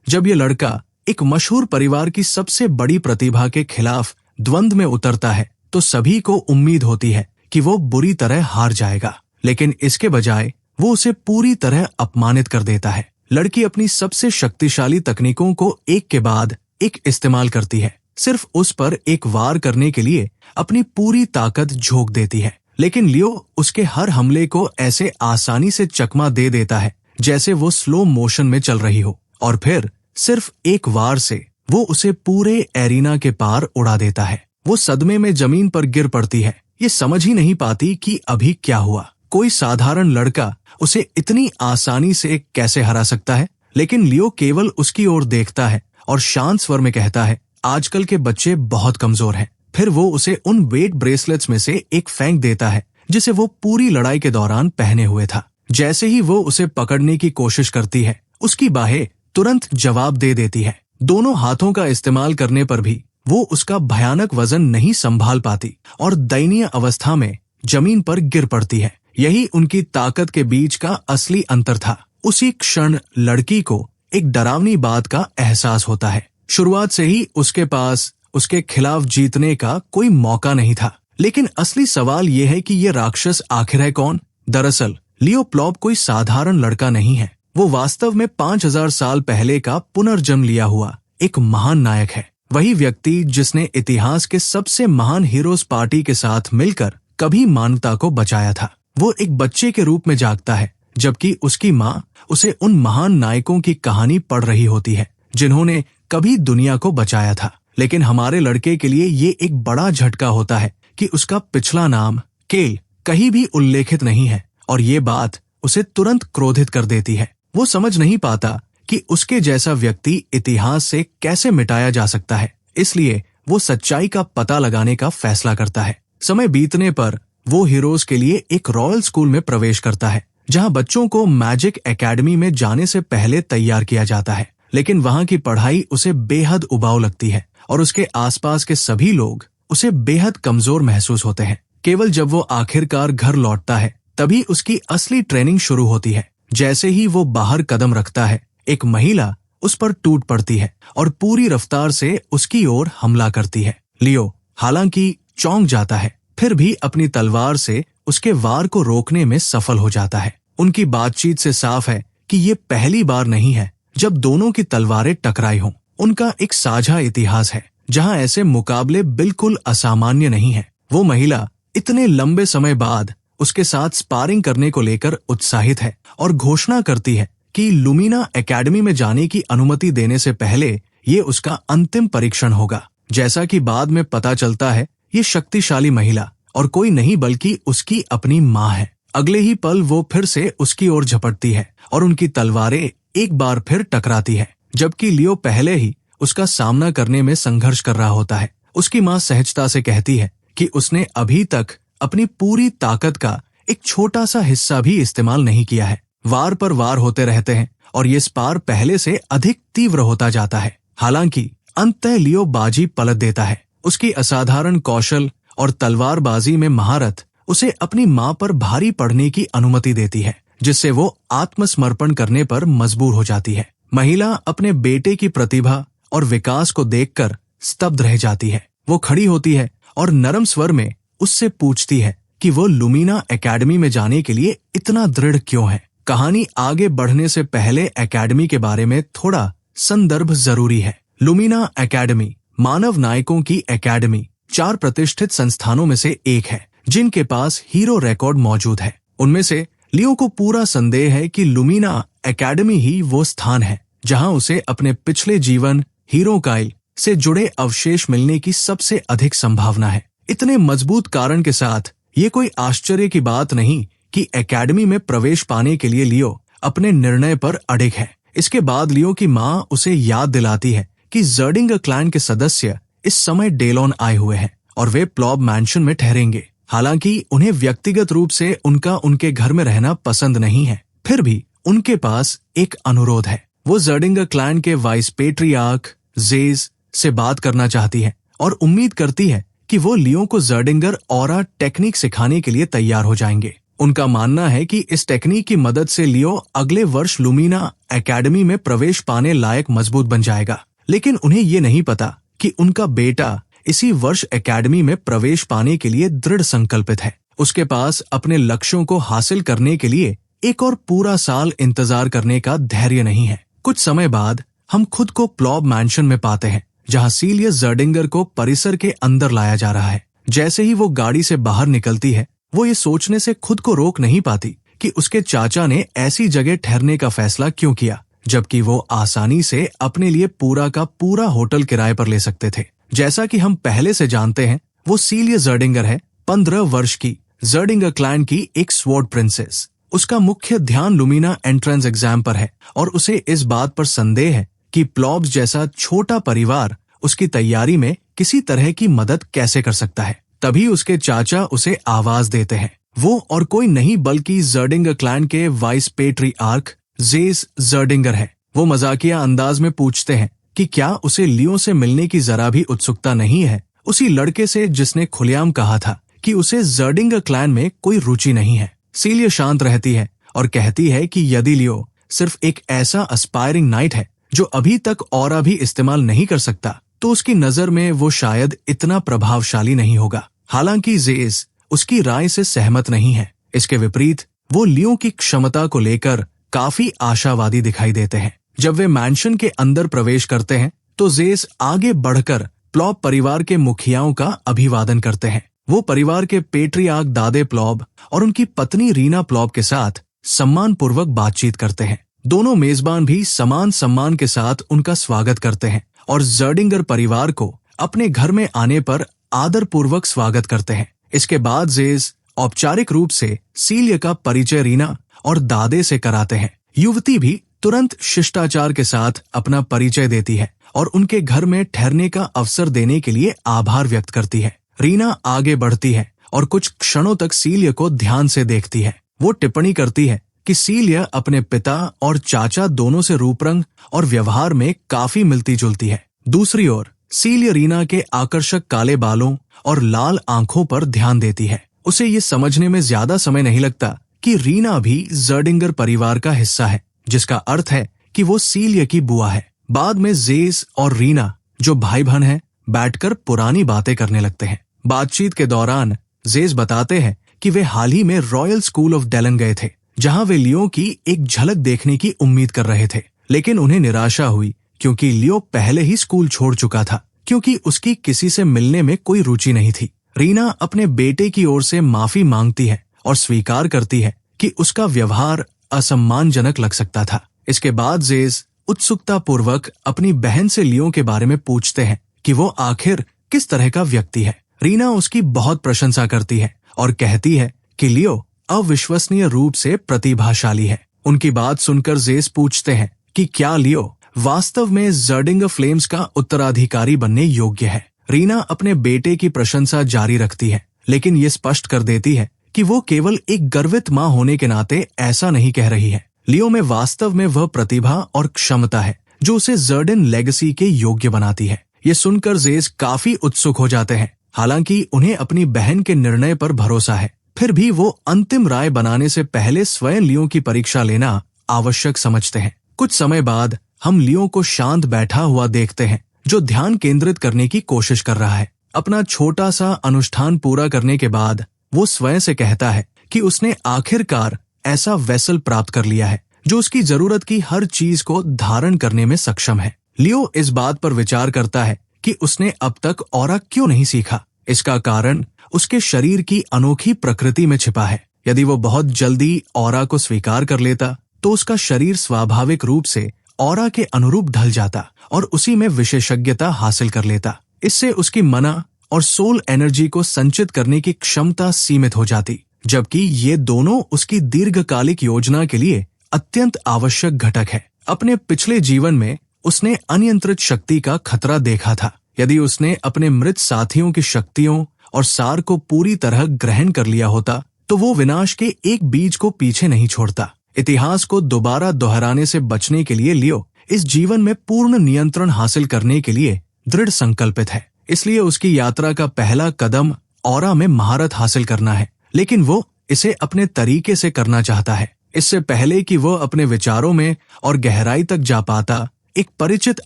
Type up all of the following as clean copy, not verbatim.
जब ये लड़का एक मशहूर परिवार की सबसे बड़ी प्रतिभा के खिलाफ द्वंद्व में उतरता है तो सभी को उम्मीद होती है कि वो बुरी तरह हार जाएगा, लेकिन इसके बजाय वो उसे पूरी तरह अपमानित कर देता है। लड़की अपनी सबसे शक्तिशाली तकनीकों को एक के बाद एक इस्तेमाल करती है, सिर्फ उस पर एक वार करने के लिए अपनी पूरी ताकत झोंक देती है। लेकिन लियो उसके हर हमले को ऐसे आसानी से चकमा दे देता है जैसे वो स्लो मोशन में चल रही हो, और फिर सिर्फ एक वार से वो उसे पूरे एरिना के पार उड़ा देता है। वो सदमे में जमीन पर गिर पड़ती है, ये समझ ही नहीं पाती कि अभी क्या हुआ। कोई साधारण लड़का उसे इतनी आसानी से कैसे हरा सकता है। लेकिन लियो केवल उसकी ओर देखता है और शांत स्वर में कहता है, आजकल के बच्चे बहुत कमजोर हैं। फिर वो उसे उन वेट ब्रेसलेट्स में से एक फेंक देता है जिसे वो पूरी लड़ाई के दौरान पहने हुए था। जैसे ही वो उसे पकड़ने की कोशिश करती है, उसकी बाहें तुरंत जवाब दे देती है। दोनों हाथों का इस्तेमाल करने पर भी वो उसका भयानक वजन नहीं संभाल पाती और दयनीय अवस्था में जमीन पर गिर पड़ती है। यही उनकी ताकत के बीच का असली अंतर था। उसी क्षण लड़की को एक डरावनी बात का एहसास होता है। शुरुआत से ही उसके पास उसके खिलाफ जीतने का कोई मौका नहीं था। लेकिन असली सवाल ये है कि ये राक्षस आखिर है कौन? दरअसल लियो प्लॉप कोई साधारण लड़का नहीं है। वो वास्तव में 5000 साल पहले का पुनर्जन्म लिया हुआ एक महान नायक है। वही व्यक्ति जिसने इतिहास के सबसे महान हीरोज पार्टी के साथ मिलकर कभी मानवता को बचाया था। वो एक बच्चे के रूप में जागता है, जबकि उसकी माँ उसे उन महान नायकों की कहानी पढ़ रही होती है जिन्होंने कभी दुनिया को बचाया था। लेकिन हमारे लड़के के लिए ये एक बड़ा झटका होता है कि उसका पिछला नाम केल कहीं भी उल्लेखित नहीं है, और ये बात उसे तुरंत क्रोधित कर देती है। वो समझ नहीं पाता कि उसके जैसा व्यक्ति इतिहास से कैसे मिटाया जा सकता है, इसलिए वो सच्चाई का पता लगाने का फैसला करता है। समय बीतने पर वो हीरोज के लिए एक रॉयल स्कूल में प्रवेश करता है, जहां बच्चों को मैजिक एकेडमी में जाने से पहले तैयार किया जाता है। लेकिन वहां की पढ़ाई उसे बेहद उबाऊ लगती है और उसके आसपास के सभी लोग उसे बेहद कमजोर महसूस होते हैं। केवल जब वो आखिरकार घर लौटता है तभी उसकी असली ट्रेनिंग शुरू होती है। जैसे ही वो बाहर कदम रखता है, एक महिला उस पर टूट पड़ती है और पूरी रफ्तार से उसकी ओर हमला करती है। लियो हालांकि चौंक जाता है, फिर भी अपनी तलवार से उसके वार को रोकने में सफल हो जाता है। उनकी बातचीत से साफ है कि ये पहली बार नहीं है जब दोनों की तलवारें टकराई हों। उनका एक साझा इतिहास है जहां ऐसे मुकाबले बिल्कुल असामान्य नहीं है। वो महिला इतने लंबे समय बाद उसके साथ स्पारिंग करने को लेकर उत्साहित है और घोषणा करती है कि लुमिना एकेडमी में जाने की अनुमति देने से पहले ये उसका अंतिम परीक्षण होगा। जैसा कि बाद में पता चलता है, ये शक्तिशाली महिला और कोई नहीं बल्कि उसकी अपनी माँ है। अगले ही पल वो फिर से उसकी ओर झपटती है और उनकी तलवारें एक बार फिर टकराती है, जबकि लियो पहले ही उसका सामना करने में संघर्ष कर रहा होता है। उसकी माँ सहजता से कहती है कि उसने अभी तक अपनी पूरी ताकत का एक छोटा सा हिस्सा भी इस्तेमाल नहीं किया है। वार पर वार होते रहते हैं और ये स्पार पहले से अधिक तीव्र होता जाता है। हालांकि अंततः लियो बाजी पलट देता है। उसकी असाधारण कौशल और तलवारबाजी में महारत उसे अपनी मां पर भारी पड़ने की अनुमति देती है, जिससे वो आत्मसमर्पण करने पर मजबूर हो जाती है। महिला अपने बेटे की प्रतिभा और विकास को देखकर स्तब्ध रह जाती है। वो खड़ी होती है और नरम स्वर में उससे पूछती है कि वो लुमिना एकेडमी में जाने के लिए इतना दृढ़ क्यों है। कहानी आगे बढ़ने से पहले एकेडमी के बारे में थोड़ा संदर्भ जरूरी है। लुमिना एकेडमी मानव नायकों की एकेडमी 4 प्रतिष्ठित संस्थानों में से एक है जिनके पास हीरो रिकॉर्ड मौजूद है। उनमें से लियो को पूरा संदेह है कि लुमिना एकेडमी ही वो स्थान है जहां उसे अपने पिछले जीवन हीरो काइल से जुड़े अवशेष मिलने की सबसे अधिक संभावना है। इतने मजबूत कारण के साथ ये कोई आश्चर्य की बात नहीं कि एकेडमी में प्रवेश पाने के लिए लियो अपने निर्णय पर अडिग है। इसके बाद लियो की माँ उसे याद दिलाती है कि जर्डिंगर क्लैन के सदस्य इस समय डेलोन आए हुए हैं और वे प्लॉब मैंशन में ठहरेंगे। हालांकि उन्हें व्यक्तिगत रूप से उनके घर में रहना पसंद नहीं है, फिर भी उनके पास एक अनुरोध है। वो जर्डिंगर क्लैन के वाइस पेट्रियार्क जेज से बात करना चाहती है और उम्मीद करती है कि वो लियो को जर्डिंगर ऑरा टेक्निक सिखाने के लिए तैयार हो जाएंगे। उनका मानना है कि इस टेक्निक की मदद से लियो अगले वर्ष लुमिना एकेडमी में प्रवेश पाने लायक मजबूत बन जाएगा। लेकिन उन्हें ये नहीं पता कि उनका बेटा इसी वर्ष एकेडमी में प्रवेश पाने के लिए दृढ़ संकल्पित है। उसके पास अपने लक्ष्यों को हासिल करने के लिए एक और पूरा साल इंतजार करने का धैर्य नहीं है। कुछ समय बाद हम खुद को प्लॉब मैंशन में पाते हैं, जहां सीलिया जर्डिंगर को परिसर के अंदर लाया जा रहा है। जैसे ही वो गाड़ी से बाहर निकलती है, वो ये सोचने से खुद को रोक नहीं पाती कि उसके चाचा ने ऐसी जगह ठहरने का फैसला क्यों किया, जबकि वो आसानी से अपने लिए पूरा का पूरा होटल किराए पर ले सकते थे। जैसा कि हम पहले से जानते हैं, वो सीलिया जर्डिंगर है, 15 वर्ष की जर्डिंगर क्लैन की एक स्वॉर्ड प्रिंसेस। उसका मुख्य ध्यान लुमिना एंट्रेंस एग्जाम पर है और उसे इस बात पर संदेह है कि प्लॉब्स जैसा छोटा परिवार उसकी तैयारी में किसी तरह की मदद कैसे कर सकता है। तभी उसके चाचा उसे आवाज देते हैं। वो और कोई नहीं बल्कि जर्डिंगर क्लैन के वाइस पेट्रियार्क जेस जर्डिंगर है। वो मजाकिया अंदाज में पूछते हैं कि क्या उसे लियो से मिलने की जरा भी उत्सुकता नहीं है, उसी लड़के से जिसने खुलेआम कहा था कि उसे जर्डिंगर क्लैन में कोई रुचि नहीं है। सीलिया शांत रहती है और कहती है कि यदि लियो सिर्फ एक ऐसा एस्पायरिंग नाइट है जो अभी तक ऑरा भी इस्तेमाल नहीं कर सकता, तो उसकी नजर में वो शायद इतना प्रभावशाली नहीं होगा। हालांकि जेस उसकी राय से सहमत नहीं है। इसके विपरीत वो लियो की क्षमता को लेकर काफी आशावादी दिखाई देते हैं। जब वे मैंशन के अंदर प्रवेश करते हैं तो जेस आगे बढ़कर प्लॉब परिवार के मुखियाओं का अभिवादन करते हैं। वो परिवार के पेट्रियार्क दादे प्लॉब और उनकी पत्नी रीना प्लॉब के साथ सम्मान पूर्वक बातचीत करते हैं। दोनों मेजबान भी समान सम्मान के साथ उनका स्वागत करते हैं और जर्डिंगर परिवार को अपने घर में आने पर आदर पूर्वक स्वागत करते हैं। इसके बाद जेस औपचारिक रूप से सीलिया का परिचय रीना और दादे से कराते हैं। युवती भी तुरंत शिष्टाचार के साथ अपना परिचय देती है और उनके घर में ठहरने का अवसर देने के लिए आभार व्यक्त करती है। रीना आगे बढ़ती है और कुछ क्षणों तक सीलिया को ध्यान से देखती है। वो टिप्पणी करती है कि सीलिया अपने पिता और चाचा दोनों से रूपरंग और व्यवहार में काफी मिलती जुलती है। दूसरी ओर सीलिया रीना के आकर्षक काले बालों और लाल आंखों पर ध्यान देती है। उसे ये समझने में ज्यादा समय नहीं लगता कि रीना भी जर्डिंगर परिवार का हिस्सा है, जिसका अर्थ है कि वो सीलिया की बुआ है। बाद में जेस और रीना, जो भाई बहन हैं, बैठकर पुरानी बातें करने लगते हैं। बातचीत के दौरान जेस बताते हैं कि वे हाल ही में रॉयल स्कूल ऑफ डेलन गए थे, जहां वे लियो की एक झलक देखने की उम्मीद कर रहे थे, लेकिन उन्हें निराशा हुई क्योंकि लियो पहले ही स्कूल छोड़ चुका था, क्योंकि उसकी किसी से मिलने में कोई रुचि नहीं थी। रीना अपने बेटे की ओर से माफी मांगती है और स्वीकार करती है कि उसका व्यवहार असम्मानजनक लग सकता था। इसके बाद जेस उत्सुकता पूर्वक अपनी बहन से लियो के बारे में पूछते हैं कि वो आखिर किस तरह का व्यक्ति है। रीना उसकी बहुत प्रशंसा करती है और कहती है कि लियो अविश्वसनीय रूप से प्रतिभाशाली है। उनकी बात सुनकर जेस पूछते हैं कि क्या लियो वास्तव में जर्डिंगर फ्लेम्स का उत्तराधिकारी बनने योग्य है। रीना अपने बेटे की प्रशंसा जारी रखती है, लेकिन ये स्पष्ट कर देती है कि वो केवल एक गर्वित मां होने के नाते ऐसा नहीं कह रही है। लियो में वास्तव में वह प्रतिभा और क्षमता है जो उसे जर्डिन लेगेसी के योग्य बनाती है। ये सुनकर जेस काफी उत्सुक हो जाते हैं। हालांकि उन्हें अपनी बहन के निर्णय पर भरोसा है, फिर भी वो अंतिम राय बनाने से पहले स्वयं लियो की परीक्षा लेना आवश्यक समझते हैं। कुछ समय बाद हम लियो को शांत बैठा हुआ देखते हैं, जो ध्यान केंद्रित करने की कोशिश कर रहा है। अपना छोटा सा अनुष्ठान पूरा करने के बाद वो स्वयं से कहता है कि उसने आखिरकार ऐसा वेसल प्राप्त कर लिया है जो उसकी जरूरत की हर चीज को धारण करने में सक्षम है। लियो इस बात पर विचार करता है कि उसने अब तक ऑरा क्यों नहीं सीखा। इसका कारण उसके शरीर की अनोखी प्रकृति में छिपा है। यदि वो बहुत जल्दी ऑरा को स्वीकार कर लेता तो उसका शरीर स्वाभाविक रूप से ऑरा के अनुरूप ढल जाता और उसी में विशेषज्ञता हासिल कर लेता। इससे उसकी मना और सोल एनर्जी को संचित करने की क्षमता सीमित हो जाती, जबकि ये दोनों उसकी दीर्घकालिक योजना के लिए अत्यंत आवश्यक घटक है। अपने पिछले जीवन में उसने अनियंत्रित शक्ति का खतरा देखा था। यदि उसने अपने मृत साथियों की शक्तियों और सार को पूरी तरह ग्रहण कर लिया होता तो वो विनाश के एक बीज को पीछे नहीं छोड़ता। इतिहास को दोबारा दोहराने से बचने के लिए लियो इस जीवन में पूर्ण नियंत्रण हासिल करने के लिए दृढ़ संकल्पित है। इसलिए उसकी यात्रा का पहला कदम ऑरा में महारत हासिल करना है, लेकिन वो इसे अपने तरीके से करना चाहता है। इससे पहले कि वो अपने विचारों में और गहराई तक जा पाता, एक परिचित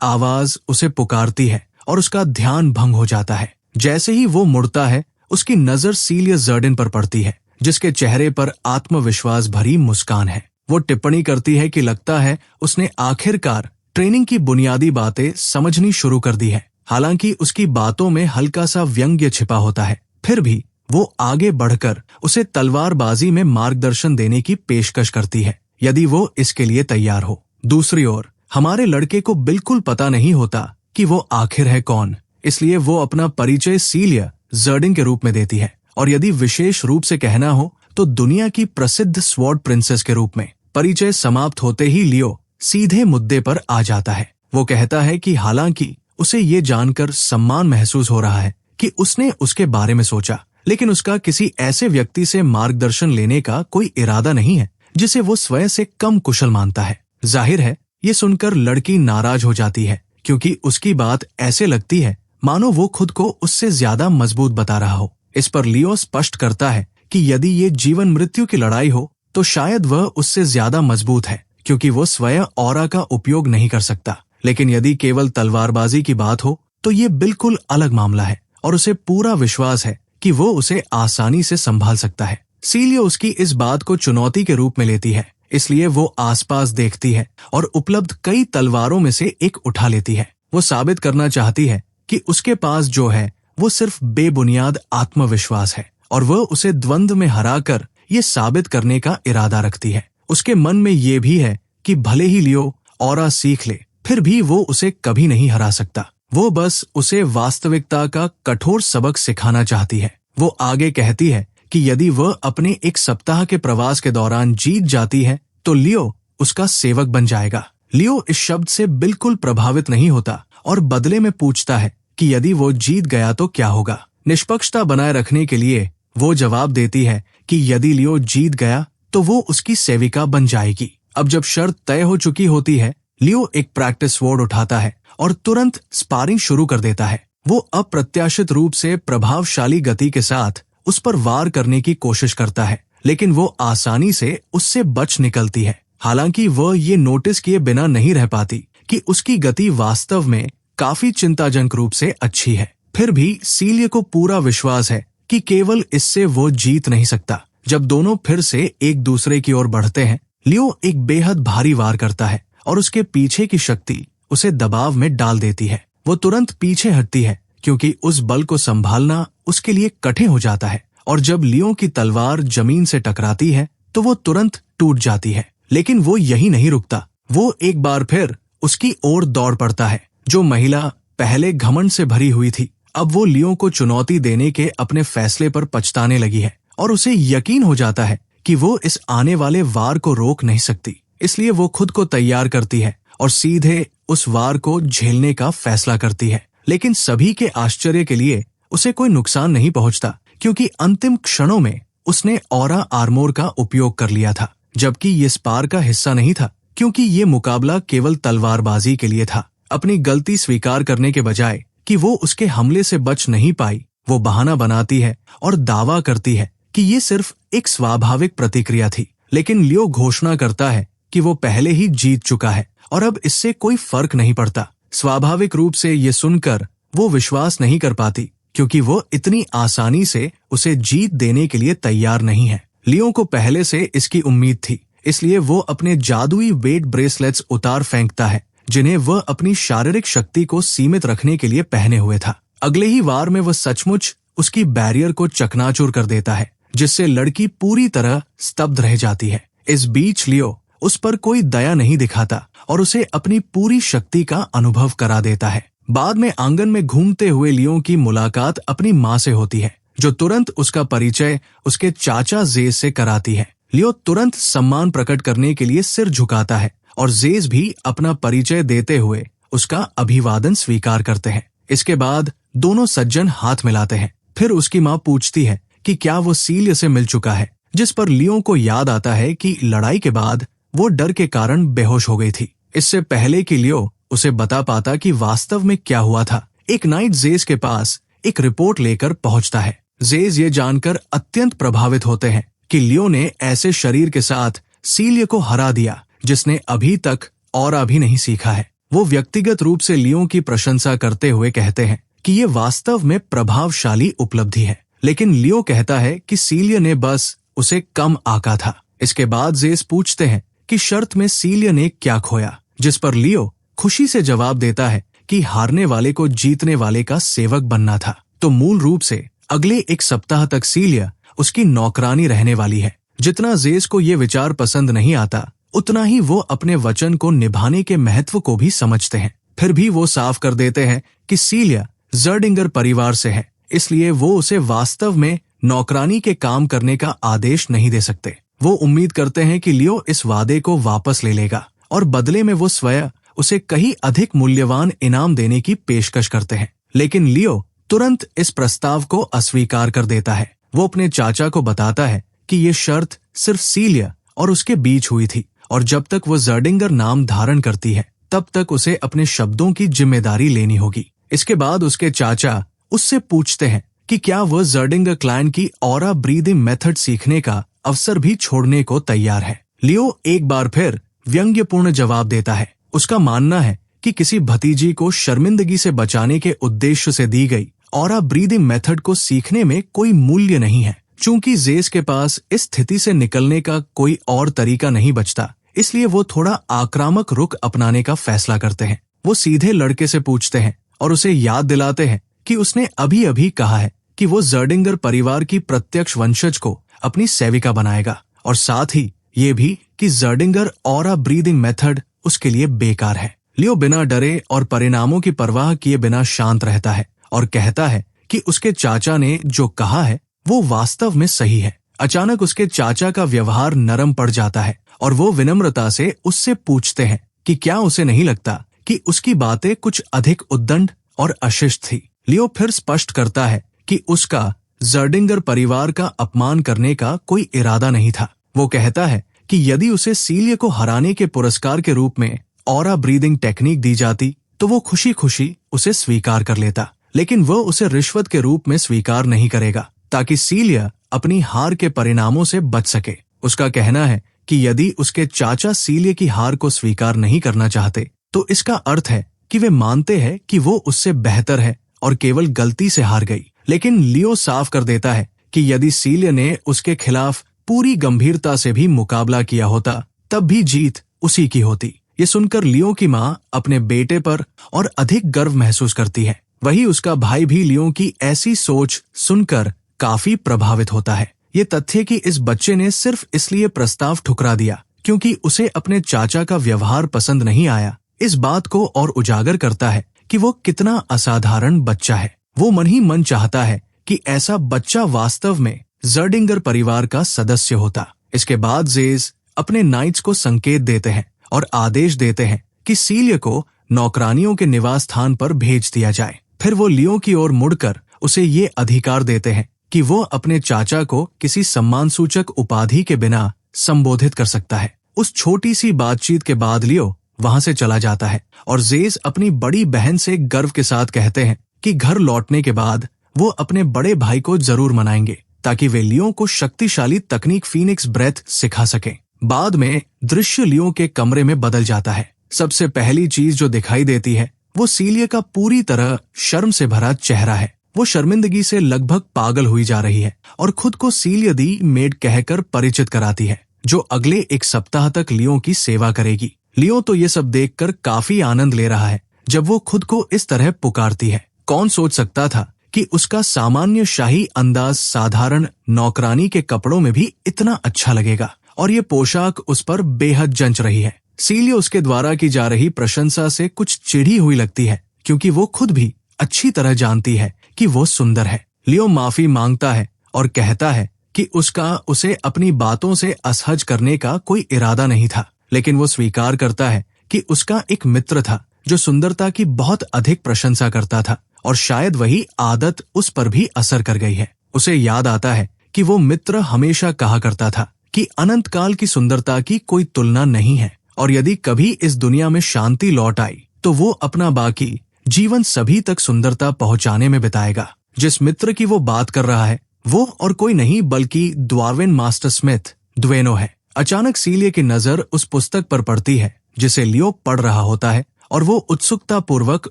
आवाज उसे पुकारती है और उसका ध्यान भंग हो जाता है। जैसे ही वो मुड़ता है, उसकी नजर सीलिया जर्डिन पर पड़ती है, जिसके चेहरे पर आत्मविश्वास भरी मुस्कान है। वो टिप्पणी करती है कि लगता है उसने आखिरकार ट्रेनिंग की बुनियादी बातें समझनी शुरू कर दी है। हालांकि उसकी बातों में हल्का सा व्यंग्य छिपा होता है, फिर भी वो आगे बढ़कर उसे तलवारबाजी में मार्गदर्शन देने की पेशकश करती है, यदि वो इसके लिए तैयार हो। दूसरी ओर हमारे लड़के को बिल्कुल पता नहीं होता कि वो आखिर है कौन, इसलिए वो अपना परिचय सीलिया जर्डिन के रूप में देती है, और यदि विशेष रूप से कहना हो तो दुनिया की प्रसिद्ध स्वॉर्ड प्रिंसेस के रूप में। परिचय समाप्त होते ही लियो सीधे मुद्दे पर आ जाता है। वो कहता है कि हालांकि उसे ये जानकर सम्मान महसूस हो रहा है कि उसने उसके बारे में सोचा, लेकिन उसका किसी ऐसे व्यक्ति से मार्गदर्शन लेने का कोई इरादा नहीं है जिसे वो स्वयं से कम कुशल मानता है। जाहिर है ये सुनकर लड़की नाराज हो जाती है, क्योंकि उसकी बात ऐसे लगती है मानो वो खुद को उससे ज्यादा मजबूत बता रहा हो। इस पर लियो स्पष्ट करता है कि यदि ये जीवन मृत्यु की लड़ाई हो तो शायद वह उससे ज्यादा मजबूत है, क्योंकि वो स्वयं ऑरा का उपयोग नहीं कर सकता। लेकिन यदि केवल तलवारबाजी की बात हो तो ये बिल्कुल अलग मामला है, और उसे पूरा विश्वास है कि वो उसे आसानी से संभाल सकता है। सीलिया उसकी इस बात को चुनौती के रूप में लेती है, इसलिए वो आसपास देखती है और उपलब्ध कई तलवारों में से एक उठा लेती है। वो साबित करना चाहती है कि उसके पास जो है वो सिर्फ बेबुनियाद आत्मविश्वास है, और वह उसे द्वंद्व में हराकर ये साबित करने का इरादा रखती है। उसके मन में ये भी है कि भले ही लियो ऑरा सीख ले, फिर भी वो उसे कभी नहीं हरा सकता। वो बस उसे वास्तविकता का कठोर सबक सिखाना चाहती है। वो आगे कहती है कि यदि वह अपने एक सप्ताह के प्रवास के दौरान जीत जाती है तो लियो उसका सेवक बन जाएगा। लियो इस शब्द से बिल्कुल प्रभावित नहीं होता और बदले में पूछता है कि यदि वो जीत गया तो क्या होगा। निष्पक्षता बनाए रखने के लिए वो जवाब देती है कि यदि लियो जीत गया तो वो उसकी सेविका बन जाएगी। अब जब शर्त तय हो चुकी होती है, लियो एक प्रैक्टिस स्वॉर्ड उठाता है और तुरंत स्पारिंग शुरू कर देता है। वो अप्रत्याशित रूप से प्रभावशाली गति के साथ उस पर वार करने की कोशिश करता है, लेकिन वो आसानी से उससे बच निकलती है। हालांकि वह ये नोटिस किए बिना नहीं रह पाती कि उसकी गति वास्तव में काफी चिंताजनक रूप से अच्छी है। फिर भी सीलिया को पूरा विश्वास है कि केवल इससे वो जीत नहीं सकता। जब दोनों फिर से एक दूसरे की ओर बढ़ते हैं, लियो एक बेहद भारी वार करता है और उसके पीछे की शक्ति उसे दबाव में डाल देती है। वो तुरंत पीछे हटती है, क्योंकि उस बल को संभालना उसके लिए कठिन हो जाता है, और जब लियो की तलवार जमीन से टकराती है तो वो तुरंत टूट जाती है। लेकिन वो यही नहीं रुकता। वो एक बार फिर उसकी ओर दौड़ पड़ता है। जो महिला पहले घमंड से भरी हुई थी, अब वो लियो को चुनौती देने के अपने फैसले पर पछताने लगी है, और उसे यकीन हो जाता है कि वो इस आने वाले वार को रोक नहीं सकती। इसलिए वो खुद को तैयार करती है और सीधे उस वार को झेलने का फैसला करती है। लेकिन सभी के आश्चर्य के लिए उसे कोई नुकसान नहीं पहुंचता, क्योंकि अंतिम क्षणों में उसने ऑरा आर्मोर का उपयोग कर लिया था, जबकि ये स्पार का हिस्सा नहीं था, क्योंकि ये मुकाबला केवल तलवारबाजी के लिए था। अपनी गलती स्वीकार करने के बजाय कि वो उसके हमले से बच नहीं पाई, वो बहाना बनाती है और दावा करती है कि ये सिर्फ एक स्वाभाविक प्रतिक्रिया थी। लेकिन लियो घोषणा करता है कि वो पहले ही जीत चुका है और अब इससे कोई फर्क नहीं पड़ता। स्वाभाविक रूप से ये सुनकर वो विश्वास नहीं कर पाती, क्योंकि वो इतनी आसानी से उसे जीत देने के लिए तैयार नहीं है। लियो को पहले से इसकी उम्मीद थी, इसलिए वो अपने जादुई वेट ब्रेसलेट्स उतार फेंकता है, जिन्हें वह अपनी शारीरिक शक्ति को सीमित रखने के लिए पहने हुए था। अगले ही वार में वह सचमुच उसकी बैरियर को चकनाचूर कर देता है, जिससे लड़की पूरी तरह स्तब्ध रह जाती है। इस बीच लियो उस पर कोई दया नहीं दिखाता और उसे अपनी पूरी शक्ति का अनुभव करा देता है। बाद में आंगन में घूमते हुए लियो की मुलाकात अपनी माँ से होती है, जो तुरंत उसका परिचय उसके चाचा जेज से कराती है। लियो तुरंत सम्मान प्रकट करने के लिए सिर झुकाता है और जेज भी अपना परिचय देते हुए उसका अभिवादन स्वीकार करते हैं। इसके बाद दोनों सज्जन हाथ मिलाते हैं। फिर उसकी माँ पूछती है कि क्या वो सीलिया से मिल चुका है, जिस पर लियो को याद आता है कि लड़ाई के बाद वो डर के कारण बेहोश हो गई थी। इससे पहले कि लियो उसे बता पाता कि वास्तव में क्या हुआ था, एक नाइट जेज के पास एक रिपोर्ट लेकर पहुंचता है। जेज ये जानकर अत्यंत प्रभावित होते हैं कि लियो ने ऐसे शरीर के साथ सीलिया को हरा दिया जिसने अभी तक और भी नहीं सीखा है। वो व्यक्तिगत रूप से लियो की प्रशंसा करते हुए कहते हैं कि ये वास्तव में प्रभावशाली उपलब्धि है, लेकिन लियो कहता है कि सीलिया ने बस उसे कम आका था। इसके बाद जेस पूछते हैं कि शर्त में सीलिया ने क्या खोया, जिस पर लियो खुशी से जवाब देता है कि हारने वाले को जीतने वाले का सेवक बनना था। तो मूल रूप से अगले एक सप्ताह तक सीलिया उसकी नौकरानी रहने वाली है। जितना जेस को ये विचार पसंद नहीं आता, उतना ही वो अपने वचन को निभाने के महत्व को भी समझते हैं। फिर भी वो साफ कर देते हैं कि सीलिया जर्डिंगर परिवार से है, इसलिए वो उसे वास्तव में नौकरानी के काम करने का आदेश नहीं दे सकते। वो उम्मीद करते हैं कि लियो इस वादे को वापस ले लेगा और बदले में वो स्वयं उसे कहीं अधिक मूल्यवान इनाम देने की पेशकश करते हैं। लेकिन लियो तुरंत इस प्रस्ताव को अस्वीकार कर देता है। वो अपने चाचा को बताता है कि ये शर्त सिर्फ सीलिया और उसके बीच हुई थी और जब तक वो जर्डिंगर नाम धारण करती है तब तक उसे अपने शब्दों की जिम्मेदारी लेनी होगी। इसके बाद उसके चाचा उससे पूछते हैं कि क्या वह जर्डिंगर क्लैन की ऑरा ब्रीदिंग मेथड सीखने का अवसर भी छोड़ने को तैयार है। लियो एक बार फिर व्यंग्यपूर्ण जवाब देता है। उसका मानना है कि किसी भतीजी को शर्मिंदगी से बचाने के उद्देश्य से दी गई ऑरा ब्रीदिंग मेथड को सीखने में कोई मूल्य नहीं है। चूंकि जेस के पास इस स्थिति से निकलने का कोई और तरीका नहीं बचता, इसलिए वो थोड़ा आक्रामक रुख अपनाने का फैसला करते हैं। वो सीधे लड़के से पूछते हैं और उसे याद दिलाते हैं कि उसने अभी अभी कहा है कि वो जर्डिंगर परिवार की प्रत्यक्ष वंशज को अपनी सेविका बनाएगा, और साथ ही ये भी कि जर्डिंगर ऑरा ब्रीदिंग मेथड उसके लिए बेकार है। लियो बिना डरे और परिणामों की परवाह किए बिना शांत रहता है और कहता है कि उसके चाचा ने जो कहा है वो वास्तव में सही है। अचानक उसके चाचा का व्यवहार नरम पड़ जाता है और वो विनम्रता से उससे पूछते हैं कि क्या उसे नहीं लगता कि उसकी बातें कुछ अधिक उद्दंड और अशिष्ट थी। लियो फिर स्पष्ट करता है कि उसका जर्डिंगर परिवार का अपमान करने का कोई इरादा नहीं था। वो कहता है कि यदि उसे सीलिया को हराने के पुरस्कार के रूप में ऑरा ब्रीदिंग टेक्निक दी जाती तो वो खुशी खुशी उसे स्वीकार कर लेता, लेकिन वो उसे रिश्वत के रूप में स्वीकार नहीं करेगा ताकि सीलिया अपनी हार के परिणामों से बच सके। उसका कहना है कि यदि उसके चाचा सीलिया की हार को स्वीकार नहीं करना चाहते तो इसका अर्थ है कि वे मानते हैं कि वो उससे बेहतर है और केवल गलती से हार गई। लेकिन लियो साफ कर देता है कि यदि सीलिया ने उसके खिलाफ पूरी गंभीरता से भी मुकाबला किया होता तब भी जीत उसी की होती। ये सुनकर लियो की माँ अपने बेटे पर और अधिक गर्व महसूस करती है। वही उसका भाई भी लियो की ऐसी सोच सुनकर काफी प्रभावित होता है। ये तथ्य कि इस बच्चे ने सिर्फ इसलिए प्रस्ताव ठुकरा दिया क्योंकि उसे अपने चाचा का व्यवहार पसंद नहीं आया, इस बात को और उजागर करता है कि वो कितना असाधारण बच्चा है। वो मन ही मन चाहता है कि ऐसा बच्चा वास्तव में जर्डिंगर परिवार का सदस्य होता। इसके बाद जेस अपने नाइट्स को संकेत देते हैं और आदेश देते हैं कि सीलिया को नौकरानियों के निवास स्थान पर भेज दिया जाए। फिर वो लियो की ओर मुड़कर उसे ये अधिकार देते हैं कि वो अपने चाचा को किसी सम्मान सूचक उपाधि के बिना संबोधित कर सकता है। उस छोटी सी बातचीत के बाद लियो वहां से चला जाता है और जेस अपनी बड़ी बहन से गर्व के साथ कहते हैं कि घर लौटने के बाद वो अपने बड़े भाई को जरूर मनाएंगे ताकि वे लियो को शक्तिशाली तकनीक फीनिक्स ब्रेथ सिखा सकें। बाद में दृश्य लियो के कमरे में बदल जाता है। सबसे पहली चीज जो दिखाई देती है वो सीलिया का पूरी तरह शर्म से भरा चेहरा है। वो शर्मिंदगी से लगभग पागल हुई जा रही है और खुद को सीलिया दी मेड कहकर परिचित कराती है, जो अगले एक सप्ताह तक लियो की सेवा करेगी। लियो तो ये सब देखकर काफी आनंद ले रहा है जब वो खुद को इस तरह पुकारती है। कौन सोच सकता था कि उसका सामान्य शाही अंदाज साधारण नौकरानी के कपड़ों में भी इतना अच्छा लगेगा, और ये पोशाक उस पर बेहद जंच रही है। सीलिया उसके द्वारा की जा रही प्रशंसा से कुछ चिढ़ी हुई लगती है क्योंकि वो खुद भी अच्छी तरह जानती है कि वो सुंदर है। लियो माफी मांगता है और कहता है कि उसका उसे अपनी बातों से असहज करने का कोई इरादा नहीं था, लेकिन वो स्वीकार करता है कि उसका एक मित्र था जो सुंदरता की बहुत अधिक प्रशंसा करता था और शायद वही आदत उस पर भी असर कर गई है। उसे याद आता है कि वो मित्र हमेशा कहा करता था कि अनंत काल की सुंदरता की कोई तुलना नहीं है और यदि कभी इस दुनिया में शांति लौट आई तो वो अपना बाकी जीवन सभी तक सुंदरता पहुंचाने में बिताएगा। जिस मित्र की वो बात कर रहा है वो और कोई नहीं बल्कि द्वारविन मास्टर स्मिथ द्वेनो है। अचानक सीलिया की नजर उस पुस्तक पर पड़ती है जिसे लियो पढ़ रहा होता है और वो उत्सुकता पूर्वक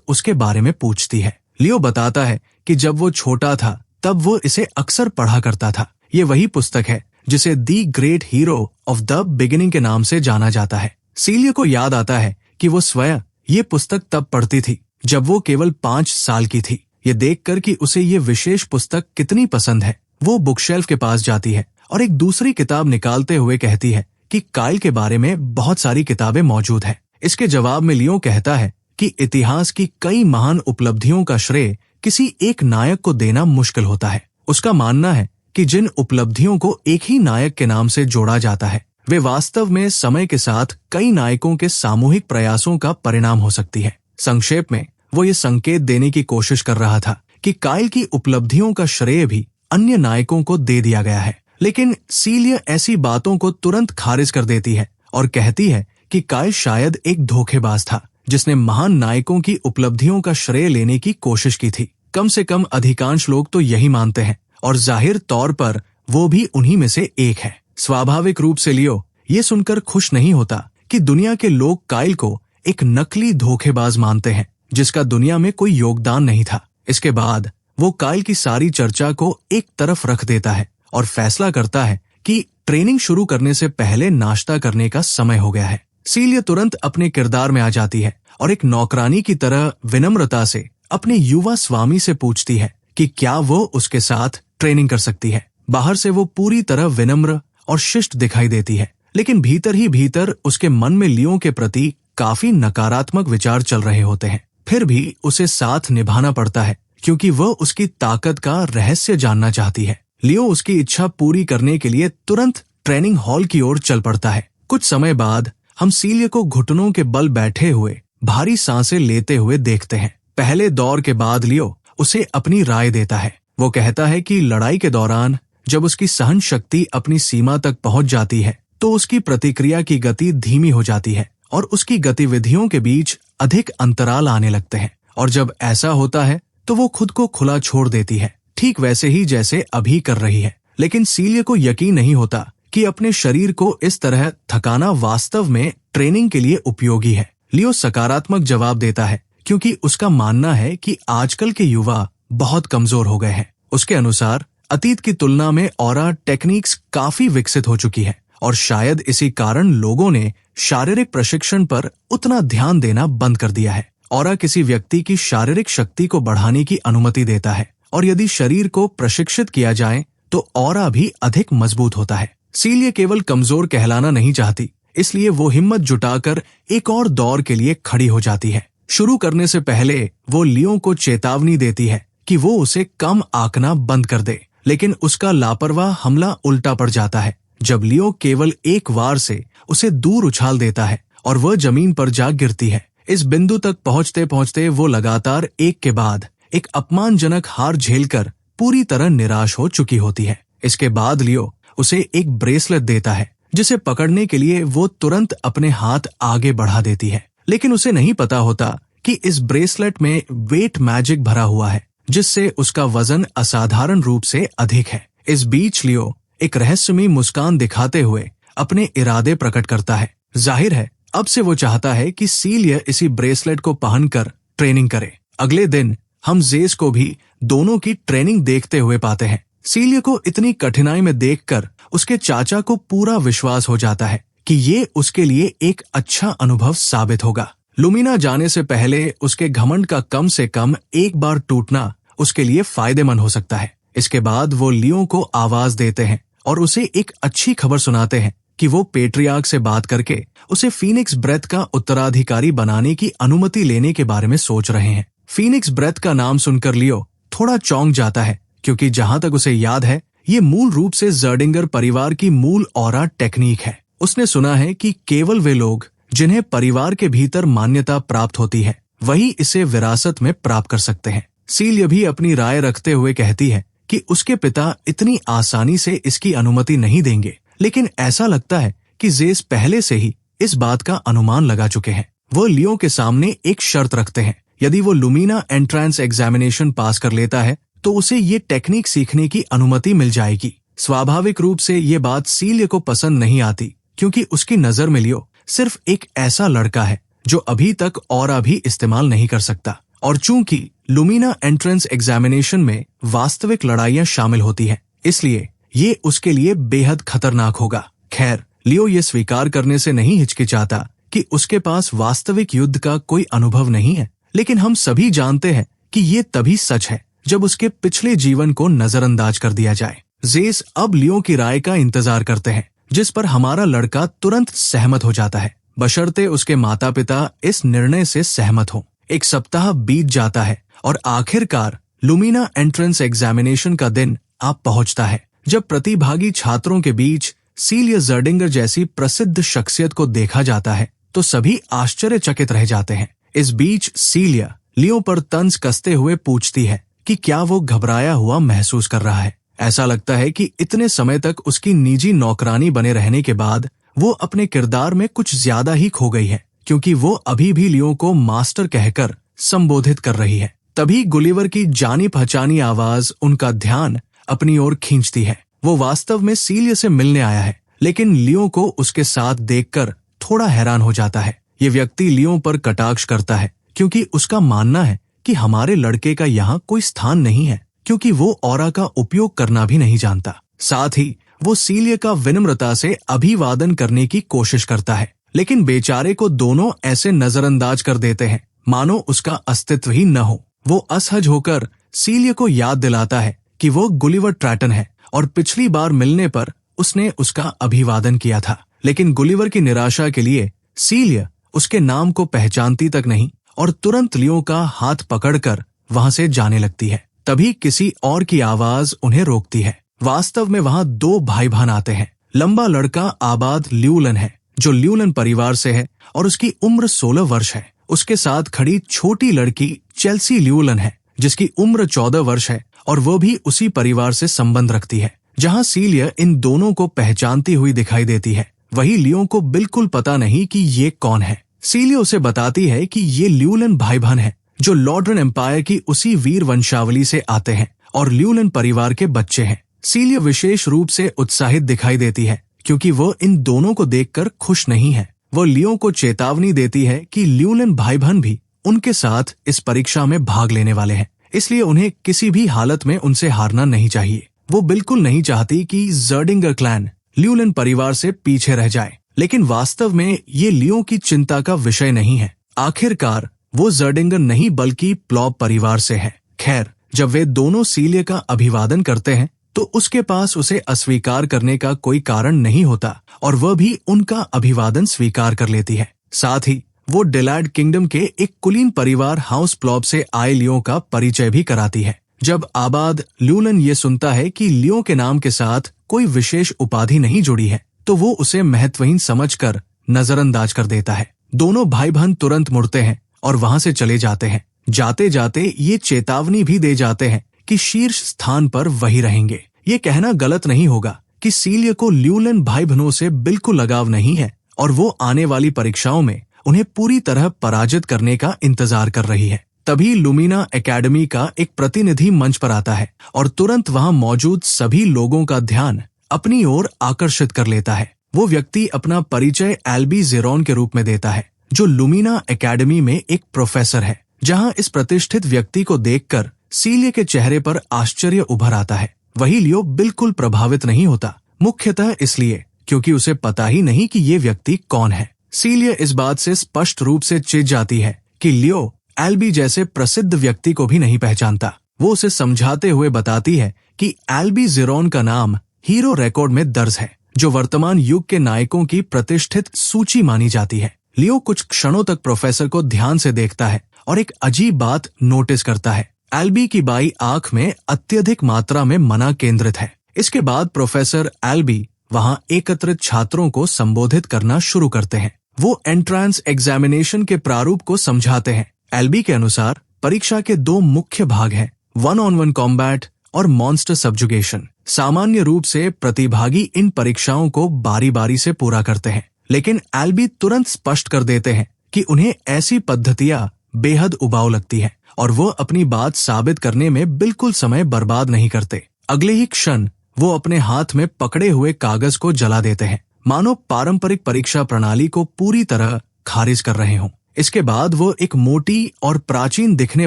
उसके बारे में पूछती है। लियो बताता है कि जब वो छोटा था तब वो इसे अक्सर पढ़ा करता था। ये वही पुस्तक है जिसे the great hero of the beginning के नाम से जाना जाता है। सीलिया को याद आता है कि वो स्वयं ये पुस्तक तब पढ़ती थी जब वो केवल 5 साल की थी। ये देखकर कि उसे ये विशेष पुस्तक कितनी पसंद है, वो बुकशेल्फ के पास जाती है और एक दूसरी किताब निकालते हुए कहती है कि काइल के बारे में बहुत सारी किताबें मौजूद है। इसके जवाब में लियो कहता है कि इतिहास की कई महान उपलब्धियों का श्रेय किसी एक नायक को देना मुश्किल होता है। उसका मानना है कि जिन उपलब्धियों को एक ही नायक के नाम से जोड़ा जाता है वे वास्तव में समय के साथ कई नायकों के सामूहिक प्रयासों का परिणाम हो सकती है। संक्षेप में वो ये संकेत देने की कोशिश कर रहा था कि काइल की उपलब्धियों का श्रेय भी अन्य नायकों को दे दिया गया है, लेकिन सीलिया ऐसी बातों को तुरंत खारिज कर देती है और कहती है कि काइल शायद एक धोखेबाज था जिसने महान नायकों की उपलब्धियों का श्रेय लेने की कोशिश की थी। कम से कम अधिकांश लोग तो यही मानते हैं और जाहिर तौर पर वो भी उन्हीं में से एक है। स्वाभाविक रूप से लियो ये सुनकर खुश नहीं होता कि दुनिया के लोग काइल को एक नकली धोखेबाज मानते हैं जिसका दुनिया में कोई योगदान नहीं था। इसके बाद वो काइल की सारी चर्चा को एक तरफ रख देता है और फैसला करता है कि ट्रेनिंग शुरू करने से पहले नाश्ता करने का समय हो गया है। सीलिया तुरंत अपने किरदार में आ जाती है और एक नौकरानी की तरह विनम्रता से अपने युवा स्वामी से पूछती है कि क्या वो उसके साथ ट्रेनिंग कर सकती है। बाहर से वो पूरी तरह विनम्र और शिष्ट दिखाई देती है, लेकिन भीतर ही भीतर उसके मन में लियो के प्रति काफी नकारात्मक विचार चल रहे होते हैं। फिर भी उसे साथ निभाना पड़ता है क्योंकि वह उसकी ताकत का रहस्य जानना चाहती है। लियो उसकी इच्छा पूरी करने के लिए तुरंत ट्रेनिंग हॉल की ओर चल पड़ता है। कुछ समय बाद हम सीलिया को घुटनों के बल बैठे हुए भारी सांसें लेते हुए देखते हैं। पहले दौर के बाद लियो उसे अपनी राय देता है। वो कहता है कि लड़ाई के दौरान जब उसकी सहन शक्ति अपनी सीमा तक पहुंच जाती है तो उसकी प्रतिक्रिया की गति धीमी हो जाती है और उसकी गतिविधियों के बीच अधिक अंतराल आने लगते हैं, और जब ऐसा होता है तो वो खुद को खुला छोड़ देती है, ठीक वैसे ही जैसे अभी कर रही है। लेकिन सीलिया को यकीन नहीं होता कि अपने शरीर को इस तरह थकाना वास्तव में ट्रेनिंग के लिए उपयोगी है। लियो सकारात्मक जवाब देता है क्योंकि उसका मानना है कि आजकल के युवा बहुत कमजोर हो गए हैं। उसके अनुसार अतीत की तुलना में ऑरा टेक्निक्स काफी विकसित हो चुकी है और शायद इसी कारण लोगों ने शारीरिक प्रशिक्षण पर उतना ध्यान देना बंद कर दिया है। ऑरा किसी व्यक्ति की शारीरिक शक्ति को बढ़ाने की अनुमति देता है और यदि शरीर को प्रशिक्षित किया जाए तो ऑरा भी अधिक मजबूत होता है। सीलिया केवल कमजोर कहलाना नहीं चाहती, इसलिए वो हिम्मत जुटाकर एक और दौर के लिए खड़ी हो जाती है। शुरू करने से पहले वो लियो को चेतावनी देती है कि वो उसे कम आंकना बंद कर दे, लेकिन उसका लापरवाह हमला उल्टा पड़ जाता है जब लियो केवल एक वार से उसे दूर उछाल देता है और वह जमीन पर जा गिरती है। इस बिंदु तक पहुंचते पहुंचते वो लगातार एक के बाद एक अपमानजनक हार झेलकर पूरी तरह निराश हो चुकी होती है। इसके बाद लियो उसे एक ब्रेसलेट देता है जिसे पकड़ने के लिए वो तुरंत अपने हाथ आगे बढ़ा देती है, लेकिन उसे नहीं पता होता कि इस ब्रेसलेट में वेट मैजिक भरा हुआ है जिससे उसका वजन असाधारण रूप से अधिक है। इस बीच लियो एक रहस्यमयी मुस्कान दिखाते हुए अपने इरादे प्रकट करता है। जाहिर है अब से वो चाहता है कि सीलिया इसी ब्रेसलेट को पहनकर ट्रेनिंग करे। अगले दिन हम जेस को भी दोनों की ट्रेनिंग देखते हुए पाते हैं। सीलिया को इतनी कठिनाई में देखकर उसके चाचा को पूरा विश्वास हो जाता है कि ये उसके लिए एक अच्छा अनुभव साबित होगा। लुमिना जाने से पहले उसके घमंड का कम से कम एक बार टूटना उसके लिए फायदेमंद हो सकता है। इसके बाद वो लियो को आवाज देते हैं और उसे एक अच्छी खबर सुनाते हैं कि वो पेट्रियार्क से बात करके उसे फीनिक्स ब्रेथ का उत्तराधिकारी बनाने की अनुमति लेने के बारे में सोच रहे हैं। फीनिक्स ब्रेथ का नाम सुनकर लियो थोड़ा चौंक जाता है क्योंकि जहां तक उसे याद है ये मूल रूप से जर्डिंगर परिवार की मूल ऑरा टेक्निक है। उसने सुना है कि केवल वे लोग जिन्हें परिवार के भीतर मान्यता प्राप्त होती है वही इसे विरासत में प्राप्त कर सकते हैं। सीलिया भी अपनी राय रखते हुए कहती है कि उसके पिता इतनी आसानी से इसकी अनुमति नहीं देंगे, लेकिन ऐसा लगता है कि जेस पहले से ही इस बात का अनुमान लगा चुके हैं। वो लियो के सामने एक शर्त रखते हैं, यदि वो लुमिना एंट्रेंस एग्जामिनेशन पास कर लेता है तो उसे ये टेक्निक सीखने की अनुमति मिल जाएगी। स्वाभाविक रूप से ये बात सीलिया को पसंद नहीं आती, क्योंकि उसकी नजर में लियो सिर्फ एक ऐसा लड़का है जो अभी तक ऑरा भी इस्तेमाल नहीं कर सकता। और चूंकि लुमिना एंट्रेंस एग्जामिनेशन में वास्तविक लड़ाइयां शामिल होती हैं, इसलिए ये उसके लिए बेहद खतरनाक होगा। खैर, लियो ये स्वीकार करने से नहीं हिचकिचाता कि उसके पास वास्तविक युद्ध का कोई अनुभव नहीं है, लेकिन हम सभी जानते हैं कि ये तभी सच है जब उसके पिछले जीवन को नजरअंदाज कर दिया जाए। जेस अब लियो की राय का इंतजार करते हैं, जिस पर हमारा लड़का तुरंत सहमत हो जाता है, बशर्ते उसके माता पिता इस निर्णय से सहमत हों। एक सप्ताह बीत जाता है और आखिरकार लुमिना एंट्रेंस एग्जामिनेशन का दिन आप पहुंचता है, जब प्रतिभागी छात्रों के बीच सीलिया जर्डिंगर जैसी प्रसिद्ध शख्सियत को देखा जाता है तो सभी आश्चर्यचकित रह जाते हैं। इस बीच सीलिया लियो पर तंज कसते हुए पूछती है कि क्या वो घबराया हुआ महसूस कर रहा है। ऐसा लगता है कि इतने समय तक उसकी निजी नौकरानी बने रहने के बाद वो अपने किरदार में कुछ ज्यादा ही खो गई है, क्योंकि वो अभी भी लियो को मास्टर कहकर संबोधित कर रही है। तभी गुलिवर की जानी पहचानी आवाज उनका ध्यान अपनी ओर खींचती है। वो वास्तव में सीलिया से मिलने आया है, लेकिन लियो को उसके साथ देखकर थोड़ा हैरान हो जाता है। ये व्यक्ति लियो पर कटाक्ष करता है, क्योंकि उसका मानना है कि हमारे लड़के का यहाँ कोई स्थान नहीं है, क्योंकि वो ऑरा का उपयोग करना भी नहीं जानता। साथ ही वो सीलिया का विनम्रता से अभिवादन करने की कोशिश करता है, लेकिन बेचारे को दोनों ऐसे नजरअंदाज कर देते हैं मानो उसका अस्तित्व ही न हो। वो असहज होकर सीलिया को याद दिलाता है कि वो गुलिवर ट्रैटन है और पिछली बार मिलने पर उसने उसका अभिवादन किया था, लेकिन गुलिवर की निराशा के लिए सीलिया उसके नाम को पहचानती तक नहीं और तुरंत लियो का हाथ पकड़कर वहां से जाने लगती है। तभी किसी और की आवाज उन्हें रोकती है। वास्तव में वहां दो भाई बहन आते हैं। लंबा लड़का आबाद ल्यूलन है, जो ल्यूलन परिवार से है और उसकी उम्र 16 वर्ष है। उसके साथ खड़ी छोटी लड़की चेल्सी ल्यूलन है, जिसकी उम्र 14 वर्ष है और वो भी उसी परिवार से संबंध रखती है। जहां सीलिया इन दोनों को पहचानती हुई दिखाई देती है, वही लियो को बिल्कुल पता नहीं कि ये कौन है। सीलिया उसे बताती है कि ये ल्यूलन भाई बहन है, जो लॉर्ड्रन एम्पायर की उसी वीर वंशावली से आते हैं और ल्यूलन परिवार के बच्चे हैं। सीलिया विशेष रूप से उत्साहित दिखाई देती है, क्योंकि वो इन दोनों को देखकर खुश नहीं है। वो लियो को चेतावनी देती है कि ल्यूलन भाई बहन भी उनके साथ इस परीक्षा में भाग लेने वाले हैं, इसलिए उन्हें किसी भी हालत में उनसे हारना नहीं चाहिए। वो बिल्कुल नहीं चाहती कि जर्डिंगर क्लैन ल्यूलन परिवार से पीछे रह जाए, लेकिन वास्तव में ये लियो की चिंता का विषय नहीं है। आखिरकार वो जर्डिंगर नहीं बल्कि प्लॉप परिवार से है। खैर, जब वे दोनों सीलिया का अभिवादन करते हैं तो उसके पास उसे अस्वीकार करने का कोई कारण नहीं होता और वह भी उनका अभिवादन स्वीकार कर लेती है। साथ ही वो डेलाड किंगडम के एक कुलीन परिवार हाउस प्लॉप से आए लियो का परिचय भी कराती है। जब आबाद ल्यूलन ये सुनता है कि लियो के नाम के साथ कोई विशेष उपाधि नहीं जुड़ी है, तो वो उसे महत्वहीन समझकर नजरअंदाज कर देता है। दोनों भाई बहन तुरंत मुड़ते हैं और वहां से चले जाते हैं। जाते जाते ये चेतावनी भी दे जाते हैं कि शीर्ष स्थान पर वही रहेंगे। ये कहना गलत नहीं होगा कि सीलिया को ल्यूलन भाई बहनों से बिल्कुल लगाव नहीं है और वो आने वाली परीक्षाओं में उन्हें पूरी तरह पराजित करने का इंतजार कर रही है। तभी लुमिना एकेडमी का एक प्रतिनिधि मंच पर आता है और तुरंत वहां मौजूद सभी लोगों का ध्यान अपनी ओर आकर्षित कर लेता है। वो व्यक्ति अपना परिचय एल्बी जेरोन के रूप में देता है, जो लुमिना एकेडमी में एक प्रोफेसर है। जहां इस प्रतिष्ठित व्यक्ति को देखकर सीलिया के चेहरे पर आश्चर्य उभर आता है, वही लियो बिल्कुल प्रभावित नहीं होता, मुख्यतः इसलिए क्योंकि उसे पता ही नहीं कि ये व्यक्ति कौन है। सीलिया इस बात से स्पष्ट रूप से चिढ़ जाती है कि लियो एल्बी जैसे प्रसिद्ध व्यक्ति को भी नहीं पहचानता। वो उसे समझाते हुए बताती है कि एल्बी जेरोन का नाम हीरो रिकॉर्ड में दर्ज है, जो वर्तमान युग के नायकों की प्रतिष्ठित सूची मानी जाती है। लियो कुछ क्षणों तक प्रोफेसर को ध्यान से देखता है और एक अजीब बात नोटिस करता है। एल्बी की बाई आंख में अत्यधिक मात्रा में मना केंद्रित है। इसके बाद प्रोफेसर एल्बी वहां एकत्रित छात्रों को संबोधित करना शुरू करते हैं। वो एंट्रेंस एग्जामिनेशन के प्रारूप को समझाते हैं। एल्बी के अनुसार परीक्षा के दो मुख्य भाग हैं, 1-on-1 कॉम्बैट और मॉन्स्टर सब्जुगेशन। सामान्य रूप से प्रतिभागी इन परीक्षाओं को बारी बारी से पूरा करते हैं, लेकिन एल्बी तुरंत स्पष्ट कर देते हैं कि उन्हें ऐसी पद्धतियां बेहद उबाऊ लगती है और वो अपनी बात साबित करने में बिल्कुल समय बर्बाद नहीं करते। अगले ही क्षण वो अपने हाथ में पकड़े हुए कागज को जला देते हैं, मानो पारंपरिक परीक्षा प्रणाली को पूरी तरह खारिज कर रहे हों। इसके बाद वो एक मोटी और प्राचीन दिखने